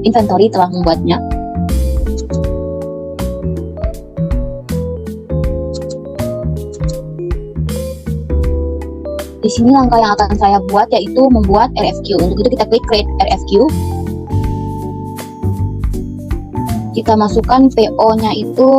inventory telah membuatnya. Di sini langkah yang akan saya buat yaitu membuat RFQ. Untuk itu kita klik create RFQ. Kita masukkan PO-nya itu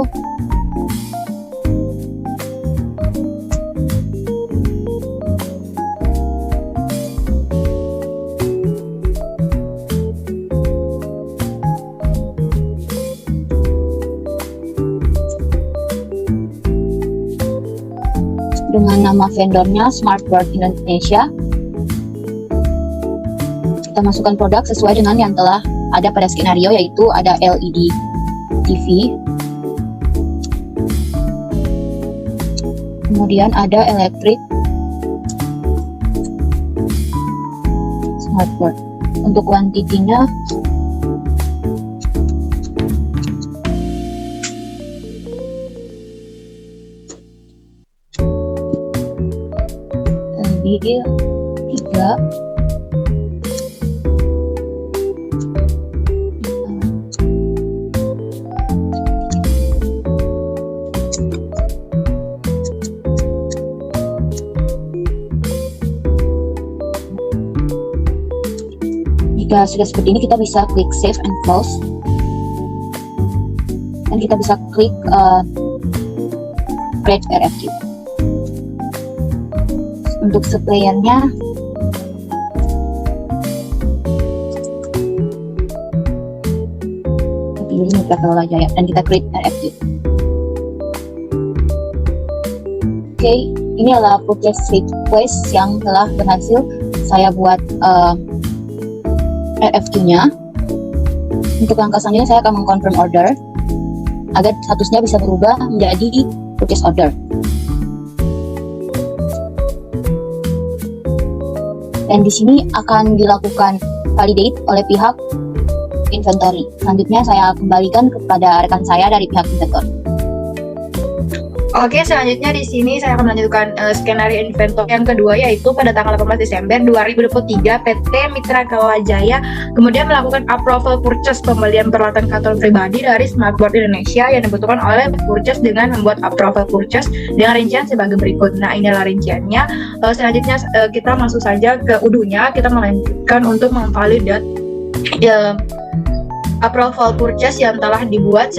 dengan nama vendornya Smart Board Indonesia. Kita masukkan produk sesuai dengan yang telah ada pada skenario, yaitu ada LED TV, kemudian ada elektrik, Smart Board. Untuk kuantitinya LED panggil 3. Jika sudah seperti ini, kita bisa klik save and close, dan kita bisa klik create RFQ. Untuk suppliernya pilih Mitra Kelola Jaya dan kita create RFQ. Oke, ini adalah purchase request yang telah berhasil saya buat RFQ-nya. Untuk langkah selanjutnya saya akan mengconfirm order agar statusnya bisa berubah menjadi purchase order. Dan di sini akan dilakukan validate oleh pihak inventory. Selanjutnya saya kembalikan kepada rekan saya dari pihak inventory. Oke, selanjutnya di sini saya akan melanjutkan skenario inventory yang kedua, yaitu pada tanggal 18 Desember 2023 PT Mitra Kelola Jaya kemudian melakukan approval purchase pembelian peralatan kantor pribadi dari Smartboard Indonesia yang dibutuhkan oleh purchase dengan membuat approval purchase dengan rincian sebagai berikut. Nah, inilah rinciannya. Selanjutnya kita masuk saja ke UDU-nya. Kita melanjutkan untuk memvalidat approval purchase yang telah dibuat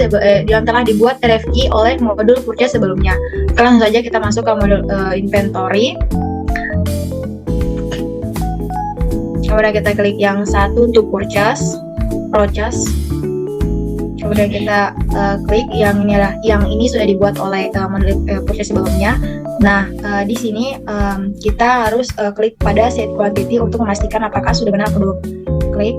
RFQ oleh modul purchase sebelumnya. Langsung saja kita masuk ke modul inventory. Kemudian kita klik yang satu untuk purchase. Kemudian kita klik yang ini sudah dibuat oleh modul purchase sebelumnya. Nah, di sini kita harus klik pada set quantity untuk memastikan apakah sudah benar atau belum. Klik.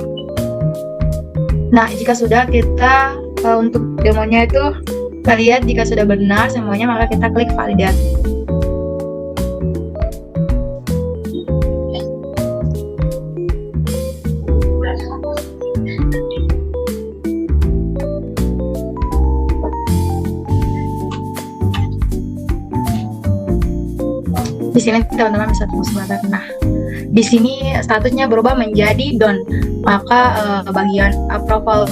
Nah, jika sudah, kita untuk demonya itu kita lihat jika sudah benar semuanya, maka kita klik validate. Di sini teman-teman bisa tunggu sebentar. Nah, di sini statusnya berubah menjadi done. Maka bagian approval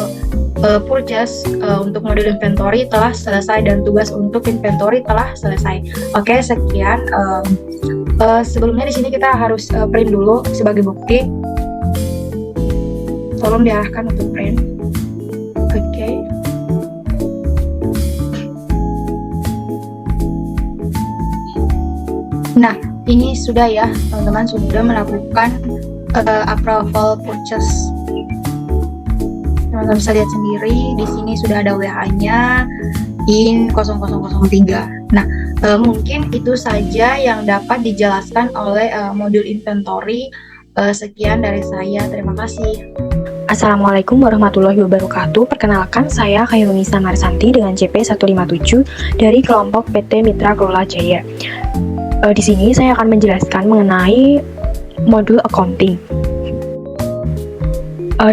purchase untuk modul inventory telah selesai dan tugas untuk inventory telah selesai. Oke, sekian. Sebelumnya di sini kita harus print dulu sebagai bukti. Tolong diarahkan untuk print. Oke. Nah, ini sudah ya, teman-teman sudah melakukan approval purchase. Teman-teman bisa lihat sendiri di sini sudah ada WH-nya in 0003. Nah, mungkin itu saja yang dapat dijelaskan oleh modul inventory. Sekian dari saya, terima kasih. Assalamualaikum warahmatullahi wabarakatuh. Perkenalkan, saya Khairunisa Marsanti dengan CP 157 dari kelompok PT Mitra Kelola Jaya. Di sini saya akan menjelaskan mengenai modul accounting.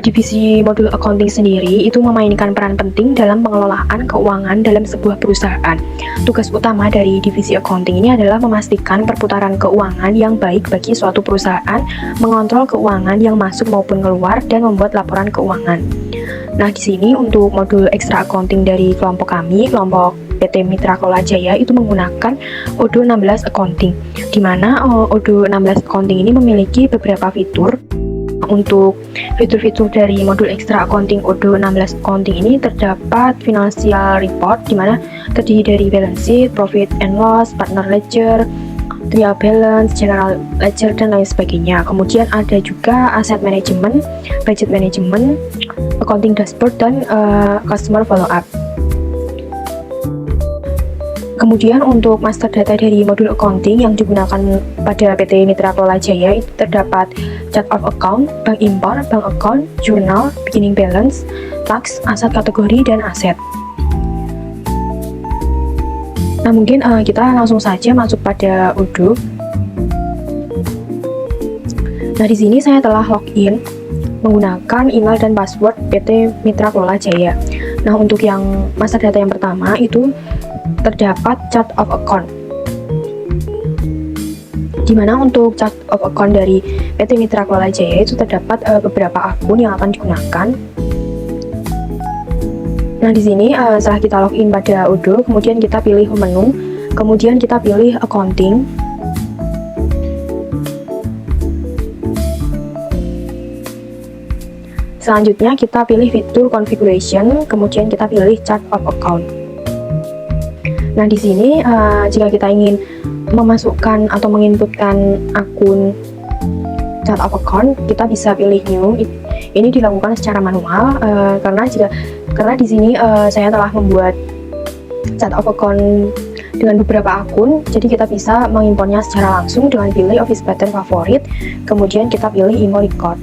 Divisi modul accounting sendiri itu memainkan peran penting dalam pengelolaan keuangan dalam sebuah perusahaan. Tugas utama dari divisi accounting ini adalah memastikan perputaran keuangan yang baik bagi suatu perusahaan, mengontrol keuangan yang masuk maupun keluar, dan membuat laporan keuangan. Nah, di sini untuk modul extra accounting dari kelompok kami, kelompok PT Mitra Kelola Jaya, itu menggunakan Odoo 16 Accounting, di mana Odoo 16 Accounting ini memiliki beberapa fitur. Untuk fitur-fitur dari modul extra accounting Odoo 16 Accounting ini terdapat financial report, di mana terdiri dari balance sheet, profit and loss, partner ledger, trial balance, general ledger, dan lain sebagainya. Kemudian ada juga asset management, budget management, accounting dashboard, dan customer follow up. Kemudian untuk master data dari modul accounting yang digunakan pada PT Mitra Kelola Jaya itu terdapat chart of account, bank import, bank account, journal, beginning balance, tax, aset kategori, dan aset. Nah, mungkin kita langsung saja masuk pada Odoo. Nah, di sini saya telah login menggunakan email dan password PT Mitra Kelola Jaya. Nah, untuk yang master data yang pertama itu terdapat chart of account. Dimana untuk chart of account dari PT Mitra Kelola Jaya itu terdapat beberapa akun yang akan digunakan. Nah, di sini setelah kita login pada Odoo, kemudian kita pilih menu, kemudian kita pilih accounting. Selanjutnya kita pilih fitur configuration, kemudian kita pilih chart of account. Nah, di sini jika kita ingin memasukkan atau menginputkan akun chart of account, kita bisa pilih new. Ini dilakukan secara manual karena di sini saya telah membuat chart of account dengan beberapa akun, jadi kita bisa mengimportnya secara langsung dengan pilih office pattern favorit, kemudian kita pilih import record.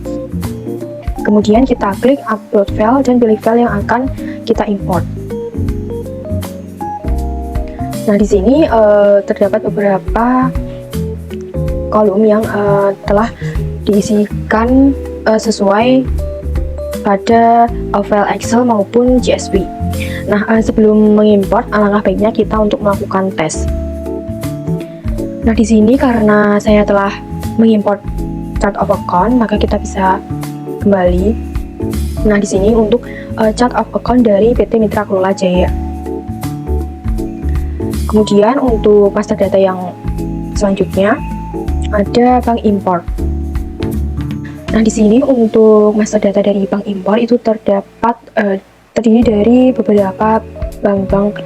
Kemudian kita klik upload file dan pilih file yang akan kita import. Nah, di sini terdapat beberapa kolom yang telah diisikan sesuai pada file Excel maupun CSV. Nah, sebelum mengimport, alangkah baiknya kita untuk melakukan tes. Nah, di sini karena saya telah mengimport chart of account, maka kita bisa kembali. Nah, di sini untuk chart of account dari PT Mitra Kelola Jaya. Kemudian untuk master data yang selanjutnya ada bank import. Nah, di sini untuk master data dari bank import itu terdiri dari beberapa bank-bank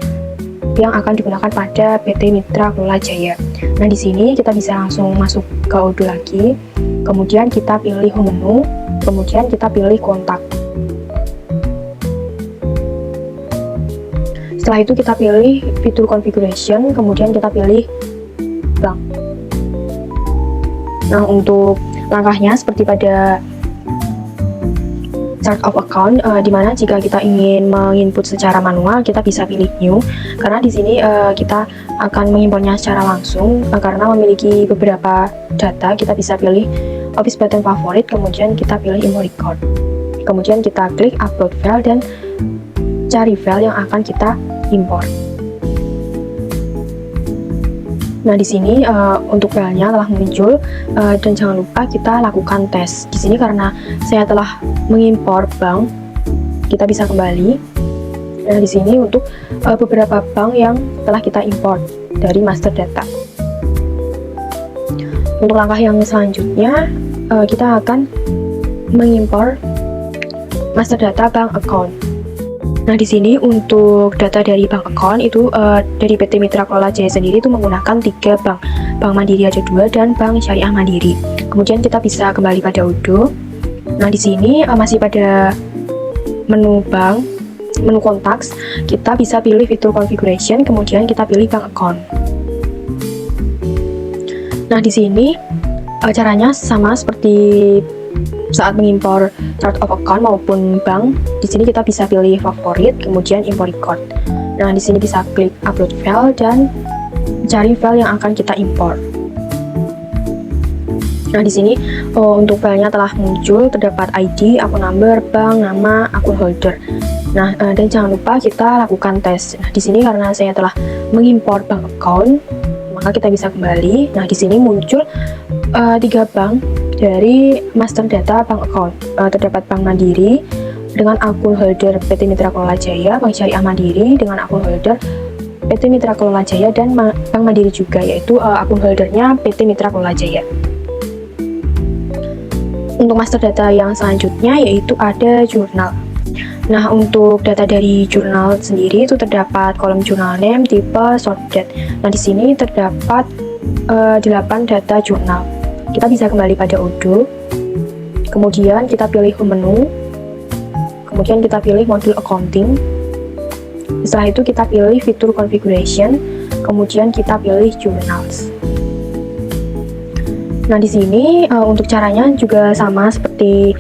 yang akan digunakan pada PT Mitra Kelola Jaya. Nah, di sini kita bisa langsung masuk ke Odoo lagi. Kemudian kita pilih menu, kemudian kita pilih kontak. Setelah itu kita pilih fitur configuration, kemudian kita pilih bank. Nah, untuk langkahnya seperti pada chart of account, dimana jika kita ingin menginput secara manual, kita bisa pilih new, karena di sini kita akan mengimportnya secara langsung. Karena memiliki beberapa data, kita bisa pilih office pattern favorit, kemudian kita pilih import record. Kemudian kita klik upload file dan cari file yang akan kita import. Nah, di sini untuk filenya telah muncul, dan jangan lupa kita lakukan tes. Di sini karena saya telah mengimpor bank, kita bisa kembali. Nah, di sini untuk beberapa bank yang telah kita import dari master data. Untuk langkah yang selanjutnya, kita akan mengimpor master data bank account. Nah, di sini untuk data dari bank account itu dari PT Mitra Kelola Jaya sendiri itu menggunakan 3 bank. Bank Mandiri ada 2 dan Bank Syariah Mandiri. Kemudian kita bisa kembali pada Odoo. Nah, di sini masih pada menu bank, menu contacts, kita bisa pilih fitur configuration, kemudian kita pilih bank account. Nah, di sini caranya sama seperti saat mengimpor chart of account maupun bank. Di sini kita bisa pilih favorit, kemudian import record. Nah, di sini bisa klik upload file dan cari file yang akan kita import. Nah, di sini untuk filenya telah muncul, terdapat ID, akun number, bank, nama, akun holder. Nah, dan jangan lupa kita lakukan tes. Nah, di sini karena saya telah mengimpor bank account, maka kita bisa kembali. Nah, di sini muncul 3 bank dari master data bank account. Terdapat Bank Mandiri dengan akun holder PT Mitra Kelola Jaya, Bank Syariah Mandiri dengan akun holder PT Mitra Kelola Jaya, dan Bank Mandiri juga, yaitu akun holdernya PT Mitra Kelola Jaya. Untuk master data yang selanjutnya yaitu ada jurnal. Nah, untuk data dari jurnal sendiri itu terdapat kolom jurnal name, tipe, sort date. Nah, di sini terdapat 8 data jurnal. Kita bisa kembali pada Odoo, kemudian kita pilih menu, kemudian kita pilih modul accounting. Setelah itu kita pilih fitur configuration, kemudian kita pilih journals. Nah, di sini untuk caranya juga sama seperti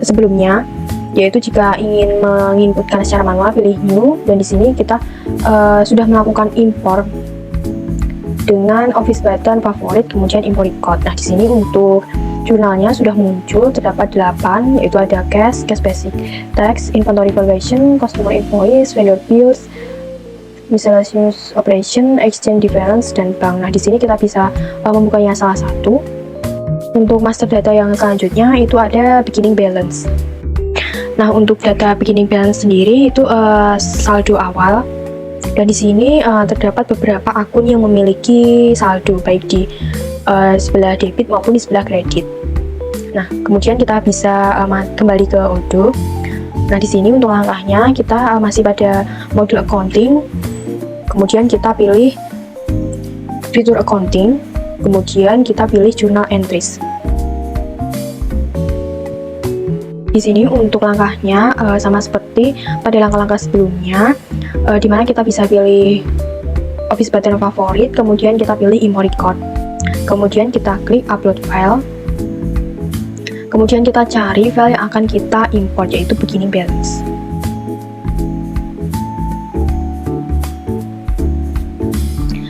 sebelumnya, yaitu jika ingin menginputkan secara manual pilih new, dan di sini kita sudah melakukan import dengan office pattern favorit, kemudian import record. Nah, di sini untuk jurnalnya sudah muncul, terdapat 8, yaitu ada cash basic, tax, inventory valuation, customer invoice, vendor bills, miscellaneous operation, exchange difference, dan bank. Nah, di sini kita bisa membukanya salah satu. Untuk master data yang selanjutnya itu ada beginning balance. Nah, untuk data beginning balance sendiri itu saldo awal. Dan di sini terdapat beberapa akun yang memiliki saldo baik di sebelah debit maupun di sebelah kredit. Nah, kemudian kita bisa kembali ke Odoo. Nah, di sini untuk langkahnya kita masih pada modul accounting. Kemudian kita pilih fitur accounting. Kemudian kita pilih journal entries. Di sini untuk langkahnya sama seperti pada langkah-langkah sebelumnya, di mana kita bisa pilih office button favorit, kemudian kita pilih import record. Kemudian kita klik upload file. Kemudian kita cari file yang akan kita import, yaitu beginning balance.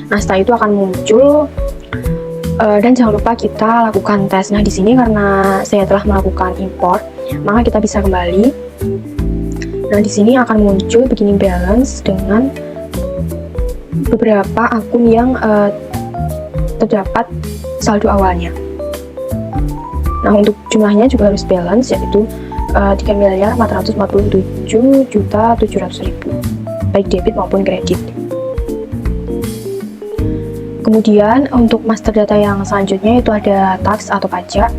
Nah, setelah itu akan muncul dan jangan lupa kita lakukan tes. Nah, di sini karena saya telah melakukan import, maka kita bisa kembali. Nah, di sini akan muncul beginning balance dengan beberapa akun yang terdapat saldo awalnya. Nah, untuk jumlahnya juga harus balance, yaitu 3.447.700.000 baik debit maupun kredit. Kemudian untuk master data yang selanjutnya itu ada tax atau pajak.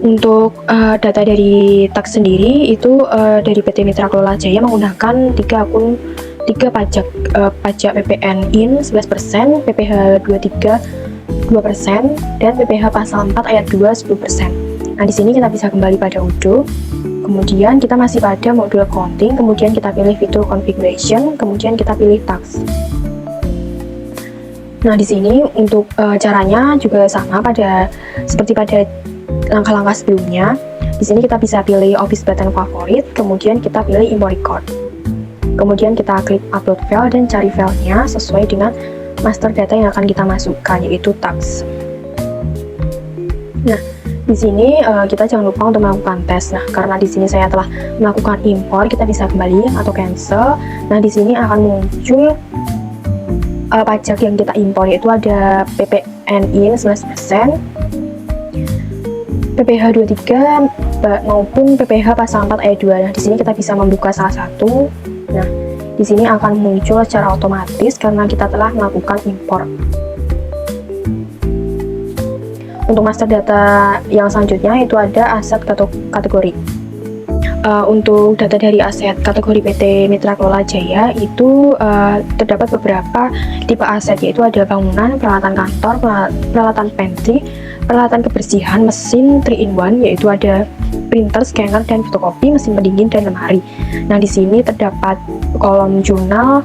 Untuk data dari tax sendiri itu dari PT Mitra Kelola Jaya menggunakan 3 pajak, pajak PPN IN 11%, PPh 23 2%, dan PPh pasal 4 ayat 2 10%. Nah, di sini kita bisa kembali pada Odoo. Kemudian kita masih pada modul accounting, kemudian kita pilih fitur configuration, kemudian kita pilih tax. Nah, di sini untuk caranya juga sama seperti pada langkah-langkah sebelumnya. Di sini kita bisa pilih office button favorit, kemudian kita pilih import record. Kemudian kita klik upload file dan cari filenya sesuai dengan master data yang akan kita masukkan, yaitu tax. Nah, di sini kita jangan lupa untuk melakukan tes. Nah, karena di sini saya telah melakukan import, kita bisa kembali atau cancel. Nah, di sini akan muncul pajak yang kita import, yaitu ada PPN IN 11%, PPh 23 maupun PPh pasal 4 ayat 2. Nah, di sini kita bisa membuka salah satu. Nah, di sini akan muncul secara otomatis karena kita telah melakukan import. Untuk master data yang selanjutnya itu ada aset kategori. Untuk data dari aset kategori PT Mitra Kelola Jaya itu terdapat beberapa tipe aset, yaitu ada bangunan, peralatan kantor, peralatan pantry, peralatan kebersihan, mesin 3-in-1, yaitu ada printer, scanner, dan fotokopi, mesin pendingin, dan lemari. Nah, di sini terdapat kolom jurnal,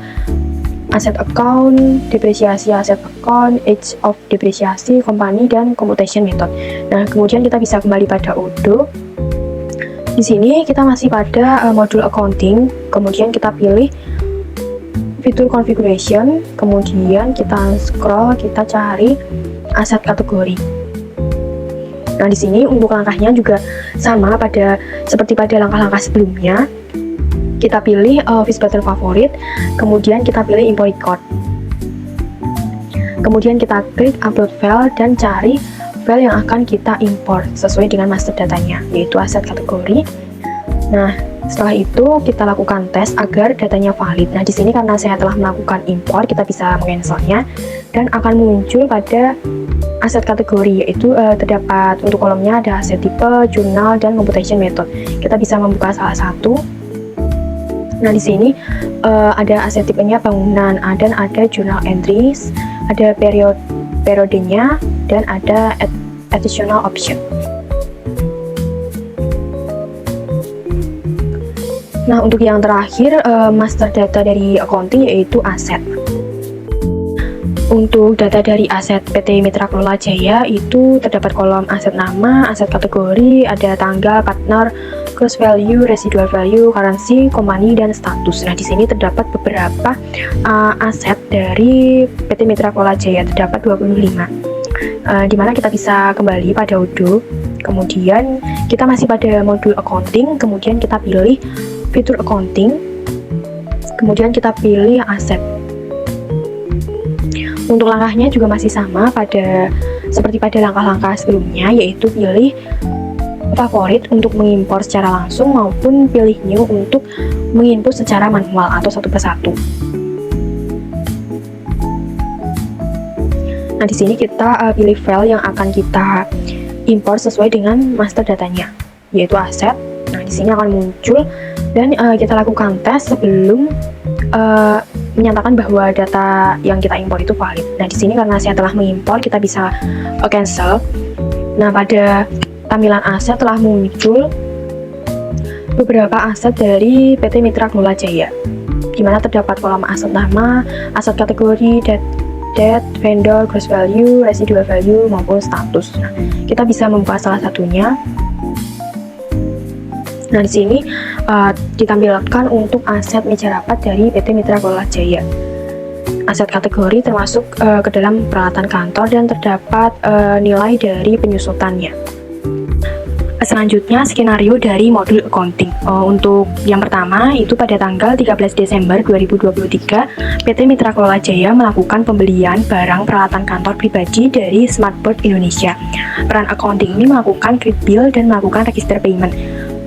aset account, depresiasi aset account, age of depresiasi, company, dan computation method. Nah, kemudian kita bisa kembali pada Odoo. Di sini kita masih pada modul accounting, kemudian kita pilih fitur configuration, kemudian kita scroll, kita cari aset kategori. Nah, di sini untuk langkahnya juga sama seperti pada langkah-langkah sebelumnya. Kita pilih office button favorit, kemudian kita pilih import record. Kemudian kita klik upload file dan cari file yang akan kita import sesuai dengan master datanya, yaitu aset kategori. Nah, setelah itu kita lakukan tes agar datanya valid. Nah, di sini karena saya telah melakukan import, kita bisa mencancelnya dan akan muncul pada aset kategori, yaitu terdapat untuk kolomnya ada aset tipe, jurnal, dan computation method. Kita bisa membuka salah satu. Nah, di sini ada aset tipenya bangunan, dan ada journal entries, ada periodenya, dan ada additional option. Nah, untuk yang terakhir master data dari accounting yaitu aset. Untuk data dari aset PT Mitra Kelola Jaya itu terdapat kolom aset nama, aset kategori, ada tanggal, partner, gross value, residual value, currency, company, dan status. Nah, di sini terdapat beberapa aset dari PT Mitra Kelola Jaya, terdapat 25. Di mana kita bisa kembali pada Odoo. Kemudian kita masih pada modul accounting, kemudian kita pilih fitur accounting. Kemudian kita pilih yang aset. Untuk langkahnya juga masih sama seperti pada langkah-langkah sebelumnya, yaitu pilih favorit untuk mengimpor secara langsung maupun pilih new untuk menginput secara manual atau satu persatu. Nah, di sini kita pilih file yang akan kita impor sesuai dengan master datanya, yaitu aset. Nah, di sini akan muncul dan kita lakukan tes sebelum menyatakan bahwa data yang kita impor itu valid. Nah, di sini karena saya telah mengimpor, kita bisa cancel. Nah, pada tampilan aset telah muncul beberapa aset dari PT Mitra Kelola Jaya, di mana terdapat kolom aset nama, aset kategori, date, vendor, gross value, residual value, maupun status. Nah, kita bisa membuka salah satunya. Nah, di sini ditampilkan untuk aset meja rapat dari PT Mitra Kelola Jaya. Aset kategori termasuk ke dalam peralatan kantor dan terdapat nilai dari penyusutannya. Selanjutnya, skenario dari modul accounting. Untuk yang pertama, itu pada tanggal 13 Desember 2023, PT Mitra Kelola Jaya melakukan pembelian barang peralatan kantor pribadi dari Smartboard Indonesia. Peran accounting ini melakukan create bill dan melakukan register payment.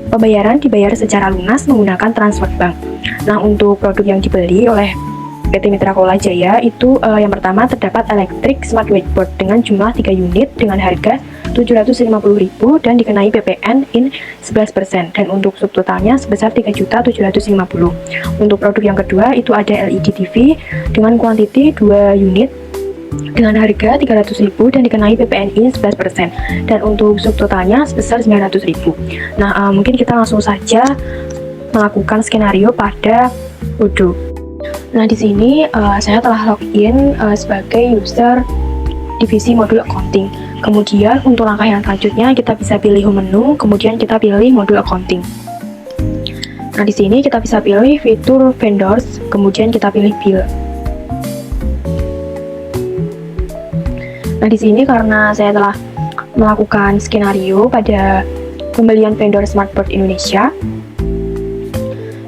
Pembayaran dibayar secara lunas menggunakan transfer bank. Nah, untuk produk yang dibeli oleh PT Mitra Kelola Jaya itu yang pertama terdapat electric smart whiteboard dengan jumlah 3 unit dengan harga 750.000 dan dikenai PPN in 11% dan untuk subtotalnya sebesar 3.750.000. Untuk produk yang kedua itu ada LED TV dengan kuantiti 2 unit dengan harga 300.000 dan dikenai PPN in 11% dan untuk subtotalnya sebesar 900.000. Nah, mungkin kita langsung saja melakukan skenario pada Odoo. Nah, di sini saya telah login sebagai user divisi modul accounting. Kemudian untuk langkah yang selanjutnya kita bisa pilih home menu, kemudian kita pilih modul accounting. Nah, di sini kita bisa pilih fitur vendors, kemudian kita pilih bill. Nah, di sini karena saya telah melakukan skenario pada pembelian vendor Smartboard Indonesia.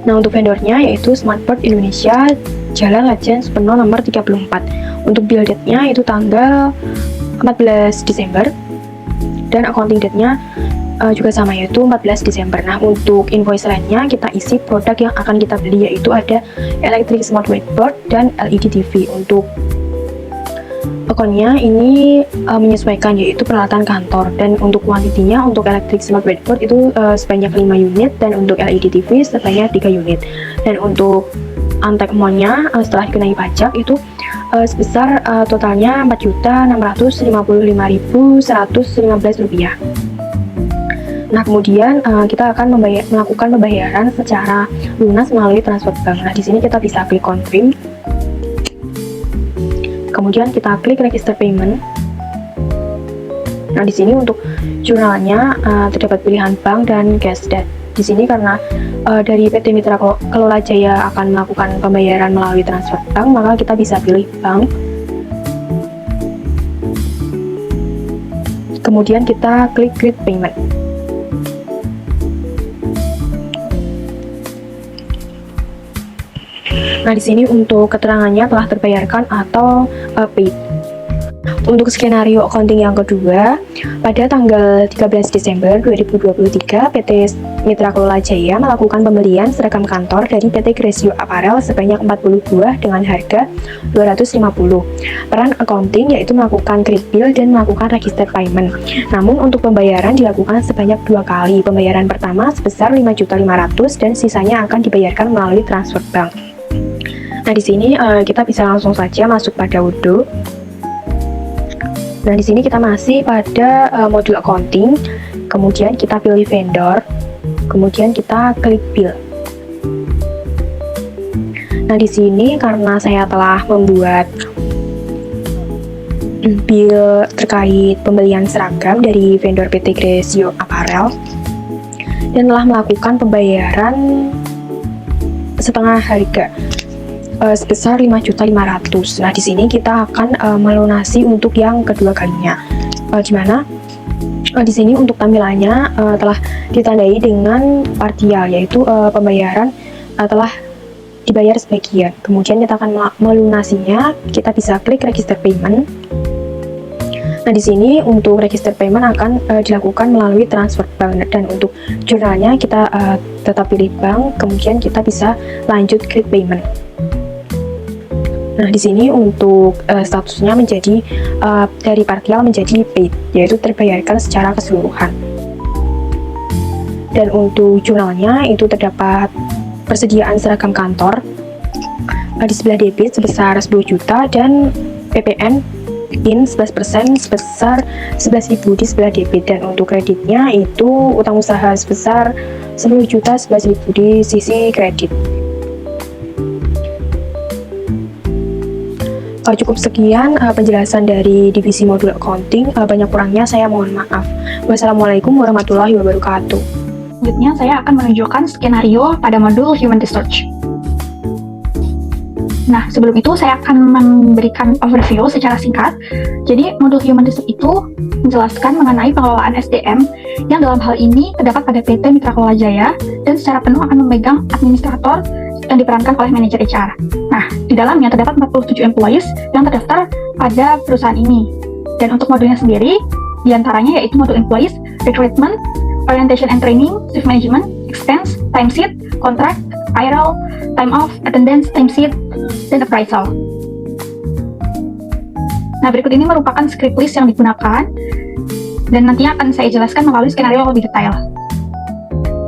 Nah, untuk vendornya yaitu Smartboard Indonesia, Jalan Lejen Supeno nomor 34. Untuk bill date-nya itu tanggal 14 Desember dan accounting date-nya juga sama yaitu 14 Desember. Nah, untuk invoice lainnya kita isi produk yang akan kita beli yaitu ada electric smart whiteboard dan LED TV. Untuk akunnya ini menyesuaikan yaitu peralatan kantor dan untuk kuantitinya untuk electric smart whiteboard itu sebanyak 5 unit dan untuk LED TV sebanyak 3 unit dan untuk antek amount-nya setelah dikenai pajak itu sebesar totalnya Rp4.655.115. Nah, kemudian kita akan melakukan pembayaran secara lunas melalui transfer bank. Nah, di sini kita bisa klik confirm. Kemudian kita klik register payment. Nah, di sini untuk jurnalnya terdapat pilihan bank dan cash debt. Di sini karena dari PT Mitra Kelola Jaya akan melakukan pembayaran melalui transfer bank, maka kita bisa pilih bank. Kemudian kita klik create payment. Nah, di sini untuk keterangannya telah terbayarkan atau paid. Untuk skenario accounting yang kedua, pada tanggal 13 Desember 2023, PT Mitra Kelola Jaya melakukan pembelian seragam kantor dari PT Gresio Apparel sebanyak 40 buah dengan harga 250. Peran accounting yaitu melakukan create bill dan melakukan register payment. Namun untuk pembayaran dilakukan sebanyak 2 kali. Pembayaran pertama sebesar 5.500.000 dan sisanya akan dibayarkan melalui transfer bank. Nah, di sini kita bisa langsung saja masuk pada Odoo. Nah, di sini kita masih pada modul accounting, kemudian kita pilih vendor, kemudian kita klik bill. Nah, di sini karena saya telah membuat bill terkait pembelian seragam dari vendor PT Gresio Apparel dan telah melakukan pembayaran setengah harga sebesar 5.500.000. Nah, di sini kita akan melunasi untuk yang kedua kalinya. Gimana? Di sini untuk tampilannya telah ditandai dengan partial, yaitu pembayaran telah dibayar sebagian. Kemudian kita akan melunasinya, kita bisa klik register payment. Nah, di sini untuk register payment akan dilakukan melalui transfer bank, dan untuk jurnalnya kita tetap pilih bank, kemudian kita bisa lanjut klik payment. Nah, di sini untuk statusnya menjadi dari partial menjadi paid, yaitu terbayarkan secara keseluruhan. Dan untuk jurnalnya itu terdapat persediaan seragam kantor di sebelah debit sebesar 10 juta dan PPN in 11% sebesar 11.000 di sebelah debit, dan untuk kreditnya itu utang usaha sebesar 10 juta 11.000 di sisi kredit. Cukup sekian penjelasan dari divisi modul accounting. Banyak kurangnya saya mohon maaf. Wassalamualaikum warahmatullahi wabarakatuh. Selanjutnya saya akan menunjukkan skenario pada modul Human Research. Nah, sebelum itu saya akan memberikan overview secara singkat. Jadi, modul Human Research itu menjelaskan mengenai pengelolaan SDM yang dalam hal ini terdapat pada PT Mitra Kelola Jaya dan secara penuh akan memegang administrator yang diperankan oleh manajer HR. Nah, di dalamnya terdapat 47 employees yang terdaftar pada perusahaan ini. Dan untuk modulnya sendiri, diantaranya yaitu modul employees, recruitment, orientation and training, shift management, expense, timesheet, contract, payroll, time off, attendance, timesheet, dan appraisal. Nah, berikut ini merupakan script list yang digunakan dan nantinya akan saya jelaskan melalui skenario yang lebih detail.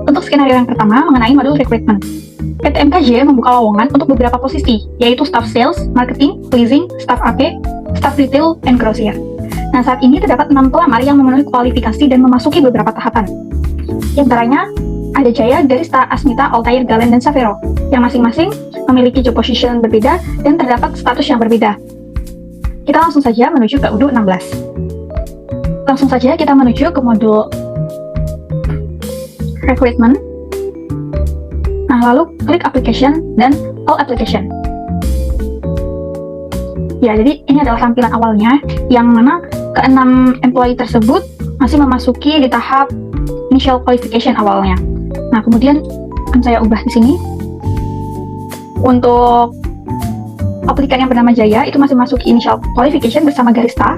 Untuk skenario yang pertama mengenai modul recruitment. PT MKJ membuka lowongan untuk beberapa posisi, yaitu staff sales, marketing, leasing, staff AP, staff retail, and grosir. Nah, saat ini terdapat 6 pelamar yang memenuhi kualifikasi dan memasuki beberapa tahapan. Di antaranya ada Jaya, Garista, Asmita, Altair, Galen, dan Savero, yang masing-masing memiliki job position berbeda dan terdapat status yang berbeda. Kita langsung saja menuju ke UDU 16. Langsung saja kita menuju ke modul recruitment. Nah, lalu klik application dan all application. Ya, jadi ini adalah tampilan awalnya, yang mana ke-6 employee tersebut masih memasuki di tahap initial qualification awalnya. Nah, kemudian akan saya ubah di sini. Untuk aplikan yang bernama Jaya itu masih masuk initial qualification bersama Garista,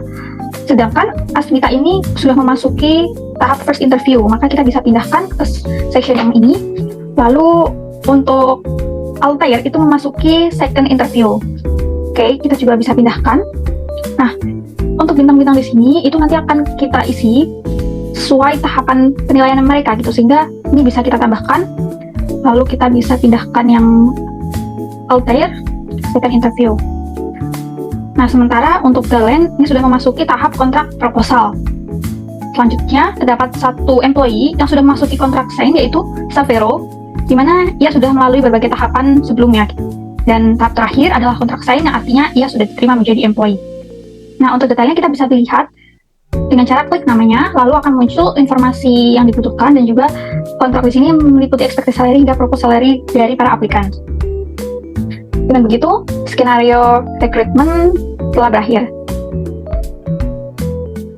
sedangkan Asmita ini sudah memasuki tahap first interview, maka kita bisa pindahkan ke section yang ini. Lalu untuk Altair itu memasuki second interview. Oke, kita juga bisa pindahkan. Nah, untuk bintang-bintang di sini itu nanti akan kita isi sesuai tahapan penilaian mereka gitu, sehingga ini bisa kita tambahkan. Lalu kita bisa pindahkan yang Altair second interview. Nah, sementara untuk Galen ini sudah memasuki tahap kontrak proposal. Selanjutnya terdapat 1 employee yang sudah memasuki kontrak sign, yaitu Savero, di mana ia sudah melalui berbagai tahapan sebelumnya. Dan tahap terakhir adalah kontrak sign, yang artinya ia sudah diterima menjadi employee. Nah, untuk detailnya kita bisa lihat dengan cara klik namanya, lalu akan muncul informasi yang dibutuhkan, dan juga kontrak di sini meliputi expected salary hingga proposal salary dari para aplikan. Dengan begitu, skenario recruitment telah berakhir.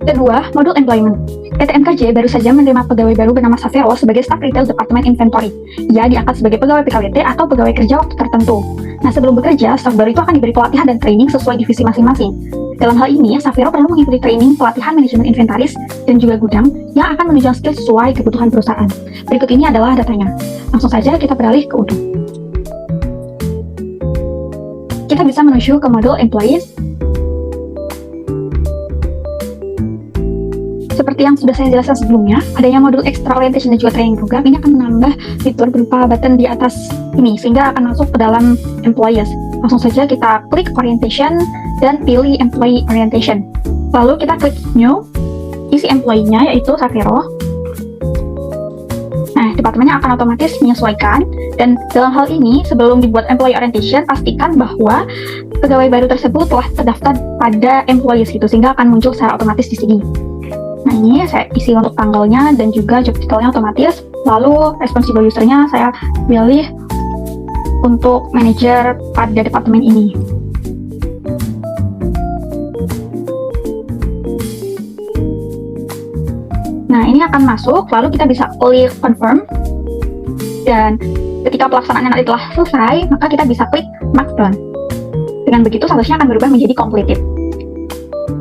Kedua, modul employment. PT MKJ baru saja menerima pegawai baru bernama Savero sebagai staf retail Departemen Inventory. Ia diangkat sebagai pegawai PKWT atau pegawai kerja waktu tertentu. Nah, sebelum bekerja, staf baru itu akan diberi pelatihan dan training sesuai divisi masing-masing. Dalam hal ini, Savero perlu mengikuti training pelatihan manajemen inventaris dan juga gudang yang akan menunjang skill sesuai kebutuhan perusahaan. Berikut ini adalah datanya. Langsung saja kita beralih ke UDU. Kita bisa menuju ke modul employees. Seperti yang sudah saya jelaskan sebelumnya, adanya modul extra orientation dan juga training program ini akan menambah fitur berupa button di atas ini, sehingga akan masuk ke dalam employees. Langsung saja kita klik orientation dan pilih employee orientation. Lalu kita klik new, isi employee-nya yaitu Savero. Nah, departemennya akan otomatis menyesuaikan, dan dalam hal ini sebelum dibuat employee orientation, pastikan bahwa pegawai baru tersebut telah terdaftar pada employees gitu, sehingga akan muncul secara otomatis di sini. Nah, ini saya isi untuk tanggalnya dan juga job title-nya otomatis. Lalu responsible user-nya saya pilih untuk manajer pada departemen ini. Nah, ini akan masuk, lalu kita bisa klik confirm, dan ketika pelaksanaan nanti telah selesai, maka kita bisa klik Mark Done. Dengan begitu, statusnya akan berubah menjadi completed.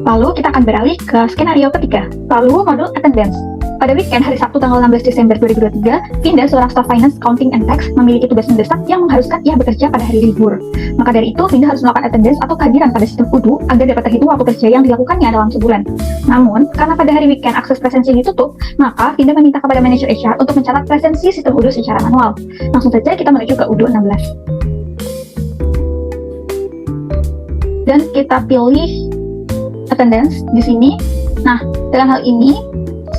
Lalu kita akan beralih ke skenario ketiga, lalu modul attendance. Pada weekend hari Sabtu tanggal 16 Desember 2023, Vinda, seorang staf finance, accounting, and tax, memiliki tugas mendesak yang mengharuskan ia bekerja pada hari libur. Maka dari itu, Vinda harus melakukan attendance atau kehadiran pada sistem UDU agar dapat terhitung waktu kerja yang dilakukannya dalam sebulan. Namun, karena pada hari weekend akses presensi ditutup, maka Vinda meminta kepada manajer HR untuk mencatat presensi sistem UDU secara manual. Langsung saja kita menuju ke UDU 16. Dan kita pilih attendance di sini. Nah, dalam hal ini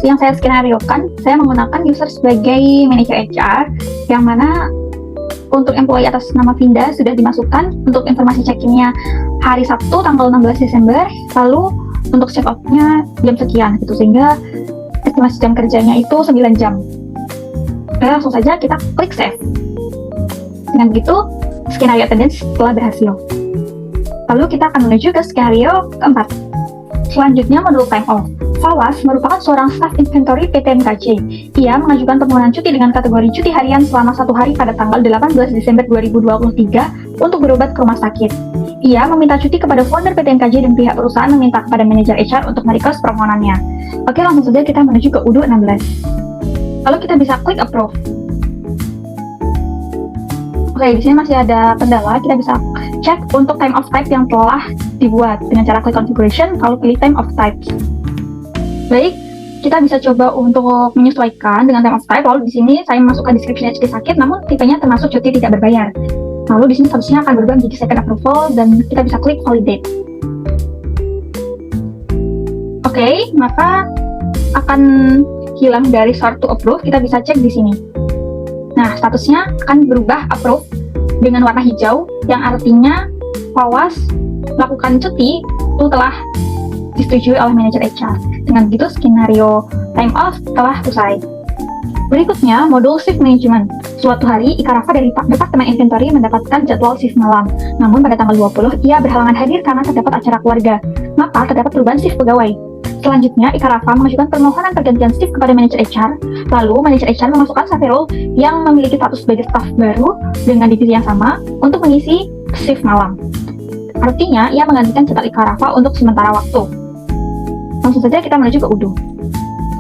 yang saya skenariokan, saya menggunakan user sebagai manajer HR, yang mana untuk employee atas nama Vinda sudah dimasukkan untuk informasi check-in-nya hari Sabtu tanggal 16 Desember, lalu untuk check out-nya jam sekian gitu, sehingga estimasi jam kerjanya itu 9 jam. Oke, langsung saja kita klik save. Dengan begitu, skenario attendance telah berhasil. Lalu kita akan menuju ke skenario keempat. Selanjutnya modul time off. Fawas merupakan seorang staf inventory PT MKJ. Ia mengajukan permohonan cuti dengan kategori cuti harian selama 1 hari pada tanggal 18 Desember 2023 untuk berobat ke rumah sakit. Ia meminta cuti kepada founder PT MKJ dan pihak perusahaan meminta kepada manajer HR untuk merequest permohonannya. Oke, langsung saja kita menuju ke UDU 16. Lalu kita bisa klik approve. Oke, di sini masih ada kendala, kita bisa cek untuk time of type yang telah dibuat dengan cara klik configuration, lalu pilih time of types. Baik, kita bisa coba untuk menyesuaikan dengan time of type. Lalu di sini saya masukkan deskripsinya cuti sakit, namun tipenya termasuk cuti tidak berbayar. Lalu di sini statusnya akan berubah menjadi second approval dan kita bisa klik validate. Oke, maka akan hilang dari sort to approve. Kita bisa cek di sini. Nah, statusnya akan berubah approve dengan warna hijau, yang artinya Fawas melakukan cuti itu telah disetujui oleh manajer HR. Dengan begitu, skenario time off telah usai. Berikutnya, modul shift management. Suatu hari, Ika Rafa dari Departemen Inventory mendapatkan jadwal shift malam. Namun pada tanggal 20, ia berhalangan hadir karena terdapat acara keluarga. Maka terdapat perubahan shift pegawai. Selanjutnya, Ika Rafa mengajukan permohonan pergantian shift kepada manajer HR. Lalu, manajer HR memasukkan Safirul yang memiliki status sebagai staf baru dengan divisi yang sama untuk mengisi shift malam. Artinya, ia menggantikan jadwal Ika Rafa untuk sementara waktu. Langsung saja kita menuju ke UDU.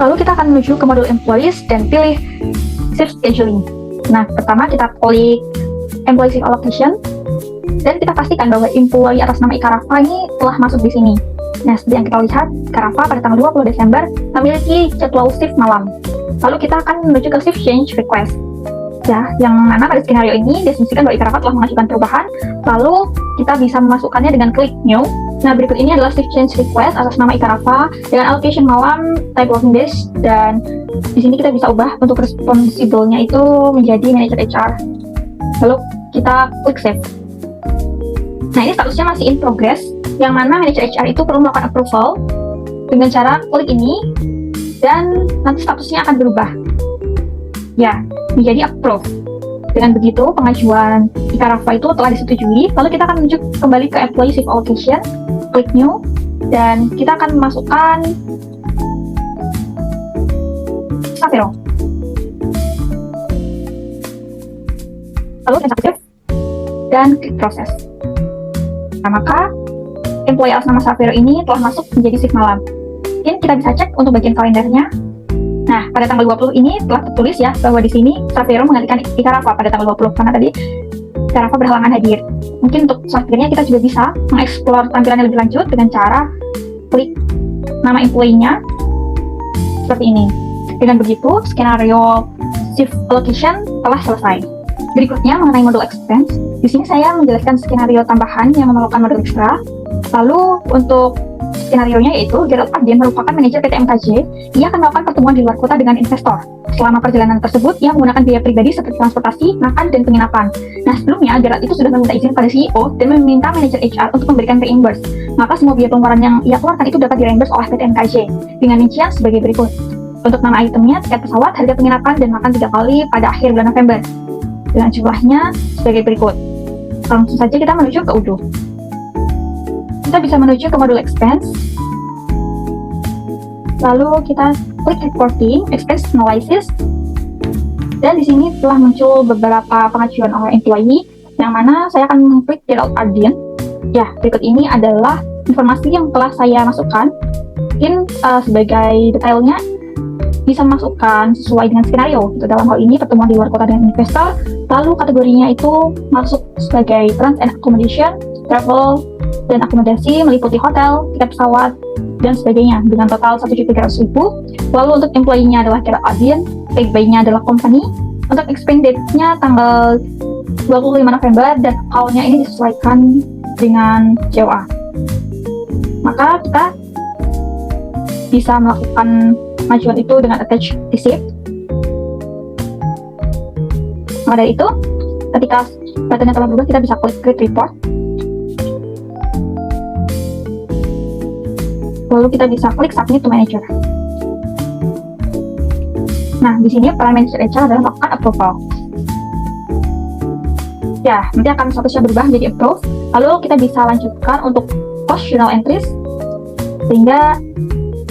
Lalu kita akan menuju ke modul employees dan pilih shift scheduling. Nah, pertama kita klik employee shift allocation dan kita pastikan bahwa employee atas nama Ika Rafa ini telah masuk di sini. Nah, seperti yang kita lihat, Ika Rafa pada tanggal 20 Desember memiliki jadwal shift malam. Lalu kita akan menuju ke shift change request. Ya, yang mana pada skenario ini diasumsikan bahwa Ika Rafa telah mengajukan perubahan, lalu kita bisa memasukkannya dengan klik new. Nah, berikut ini adalah shift change request atas nama Ika Rafa dengan allocation malam, type working days, dan di sini kita bisa ubah untuk responsible-nya itu menjadi manager HR. Lalu kita klik save. Nah, ini statusnya masih in progress, yang mana manager HR itu perlu melakukan approval dengan cara klik ini, dan nanti statusnya akan berubah. Ya, menjadi approve. Dengan begitu, pengajuan Ika Rafa itu telah disetujui. Lalu kita akan menuju kembali ke employee shift allocation, klik new, dan kita akan memasukkan Safiro. Lalu kita save dan klik proses. Nah, maka employee atas nama Safiro ini telah masuk menjadi shift malam. Mungkin kita bisa cek untuk bagian kalendernya. Nah, pada tanggal 20 ini telah tertulis ya bahwa di sini Safiro menggantikan Ika Rafa pada tanggal 20 karena tadi Ika Rafa berhalangan hadir. Mungkin untuk software-nya kita juga bisa mengeksplor tampilannya lebih lanjut dengan cara klik nama employee-nya seperti ini. Dengan begitu, skenario shift allocation telah selesai. Berikutnya mengenai modul expense. Di sini saya menjelaskan skenario tambahan yang memerlukan modul ekstra. Lalu untuk skenario-nya yaitu Gerald Arden merupakan manajer PT MKJ. Ia akan melakukan pertemuan di luar kota dengan investor. Selama perjalanan tersebut, ia menggunakan biaya pribadi seperti transportasi, makan, dan penginapan. Nah, sebelumnya Gerald itu sudah meminta izin pada CEO dan meminta manajer HR untuk memberikan reimburse. Maka semua biaya pengeluaran yang ia keluarkan itu dapat direimburse oleh PT MKJ dengan rincian sebagai berikut. Untuk nama itemnya, tiket pesawat, harga penginapan, dan makan 3 kali pada akhir bulan November. Dengan jumlahnya sebagai berikut. Langsung saja kita menuju ke UDU. Kita bisa menuju ke modul expense. Lalu kita klik reporting, expense analysis. Dan di sini telah muncul beberapa pengajuan oleh employee, yang mana saya akan mengklik Get Out Audience. Ya, berikut ini adalah informasi yang telah saya masukkan. Mungkin sebagai detailnya bisa masukkan sesuai dengan skenario. Gitu. Dalam hal ini pertemuan di luar kota dengan investor, lalu kategorinya itu masuk sebagai trans and accommodation, travel, dan akomodasi meliputi hotel, tiket pesawat, dan sebagainya dengan total 1.300.000. Lalu untuk employee-nya adalah Get Out Audience, take by-nya adalah company. Untuk expand date-nya tanggal 25 November dan call-nya ini disesuaikan dengan COA. Maka kita bisa melakukan pengajuan itu dengan attach receipt. Maka dari itu, ketika datanya telah berubah, kita bisa klik create report. Lalu kita bisa klik submit to manager. Nah, di sini peran manager HR adalah melakukan approval. Ya, nanti akan statusnya berubah menjadi approve. Lalu kita bisa lanjutkan untuk post journal entries, sehingga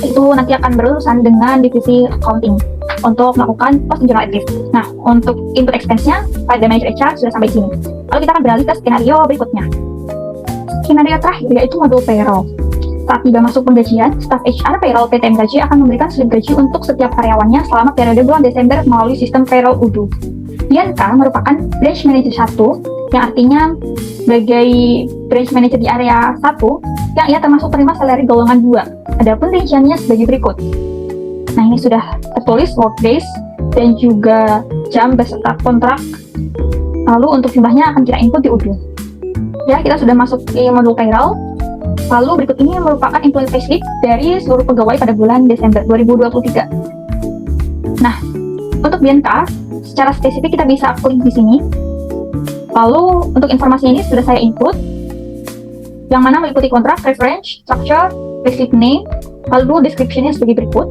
itu nanti akan berurusan dengan divisi accounting untuk melakukan post journal entries. Nah, untuk input expense-nya pada manager HR sudah sampai sini. Lalu kita akan beralih ke skenario berikutnya. Skenario terakhir yaitu modul payroll. Saat tiba masuk penggajian, staf HR payroll PT MKJ akan memberikan slip gaji untuk setiap karyawannya selama periode bulan Desember melalui sistem payroll UDU. Bianca merupakan branch manager 1, yang artinya sebagai branch manager di area 1, yang ia termasuk penerima salary golongan 2. Adapun rinciannya sebagai berikut. Nah, ini sudah tertulis work days dan juga jam beserta kontrak. Lalu untuk jumlahnya akan kita input di UDU. Ya, kita sudah masuk ke modul payroll. Lalu berikut ini merupakan employee payslip dari seluruh pegawai pada bulan Desember 2023. Nah, untuk Bianca, secara spesifik kita bisa klik di sini. Lalu untuk informasi ini sudah saya input, yang mana meliputi kontrak, reference, structure, payslip name, lalu description-nya sebagai berikut.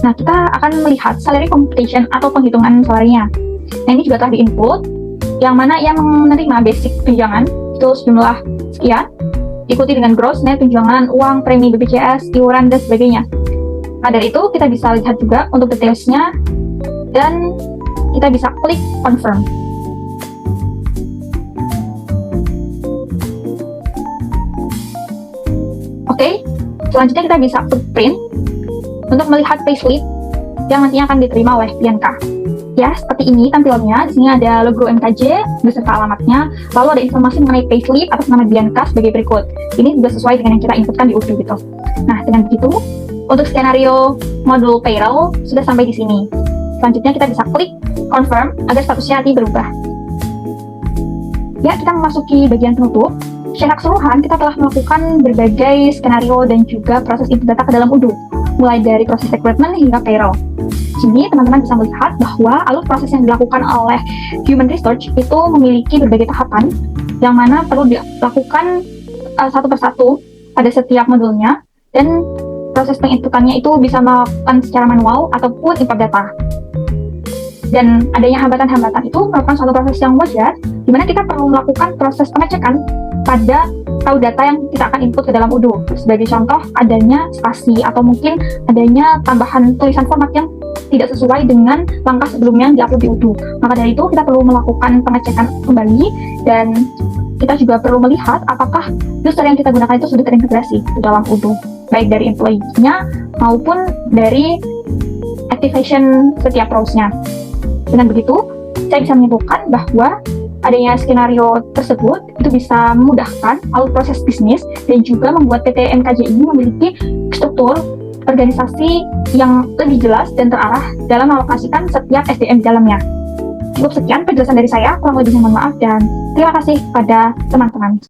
Nah, kita akan melihat salary computation atau penghitungan salarinya. Nah, ini juga telah diinput, yang mana ia menerima basic tunjangan, itu sejumlah sekian, ikuti dengan gross, net, tunjangan, uang, premi BPJS, iuran, dan sebagainya. Nah, dari itu kita bisa lihat juga untuk detailsnya, dan kita bisa klik confirm. Oke, selanjutnya kita bisa klik print untuk melihat payslip yang nantinya akan diterima oleh Bianca. Ya, seperti ini tampilannya. Di sini ada logo MKJ beserta alamatnya. Lalu ada informasi mengenai payslip atas nama Bianca sebagai berikut. Ini juga sesuai dengan yang kita inputkan di UDU gitu. Nah, dengan begitu, untuk skenario modul payroll sudah sampai di sini. Selanjutnya kita bisa klik confirm agar statusnya nanti berubah. Ya, kita memasuki bagian penutup. Secara keseluruhan, kita telah melakukan berbagai skenario dan juga proses input data ke dalam UDU, mulai dari proses recruitment hingga payroll. Sini teman-teman bisa melihat bahwa alur proses yang dilakukan oleh Human Research itu memiliki berbagai tahapan, yang mana perlu dilakukan satu persatu pada setiap modulnya, dan proses penginputannya itu bisa melakukan secara manual ataupun import data. Dan adanya hambatan-hambatan itu merupakan suatu proses yang wajar, di mana kita perlu melakukan proses pengecekan pada raw data yang kita akan input ke dalam UDU. Sebagai contoh, adanya spasi atau mungkin adanya tambahan tulisan format yang tidak sesuai dengan langkah sebelumnya yang diupload di UDU. Maka dari itu, kita perlu melakukan pengecekan kembali, dan kita juga perlu melihat apakah user yang kita gunakan itu sudah terintegrasi ke dalam UDU, baik dari employee-nya maupun dari activation setiap rows-nya. Dengan begitu, saya bisa menyimpulkan bahwa adanya skenario tersebut itu bisa memudahkan alur proses bisnis dan juga membuat PT MKJ ini memiliki struktur organisasi yang lebih jelas dan terarah dalam mengalokasikan setiap SDM di dalamnya. Cukup sekian penjelasan dari saya, kurang lebihnya mohon maaf, dan terima kasih kepada teman-teman.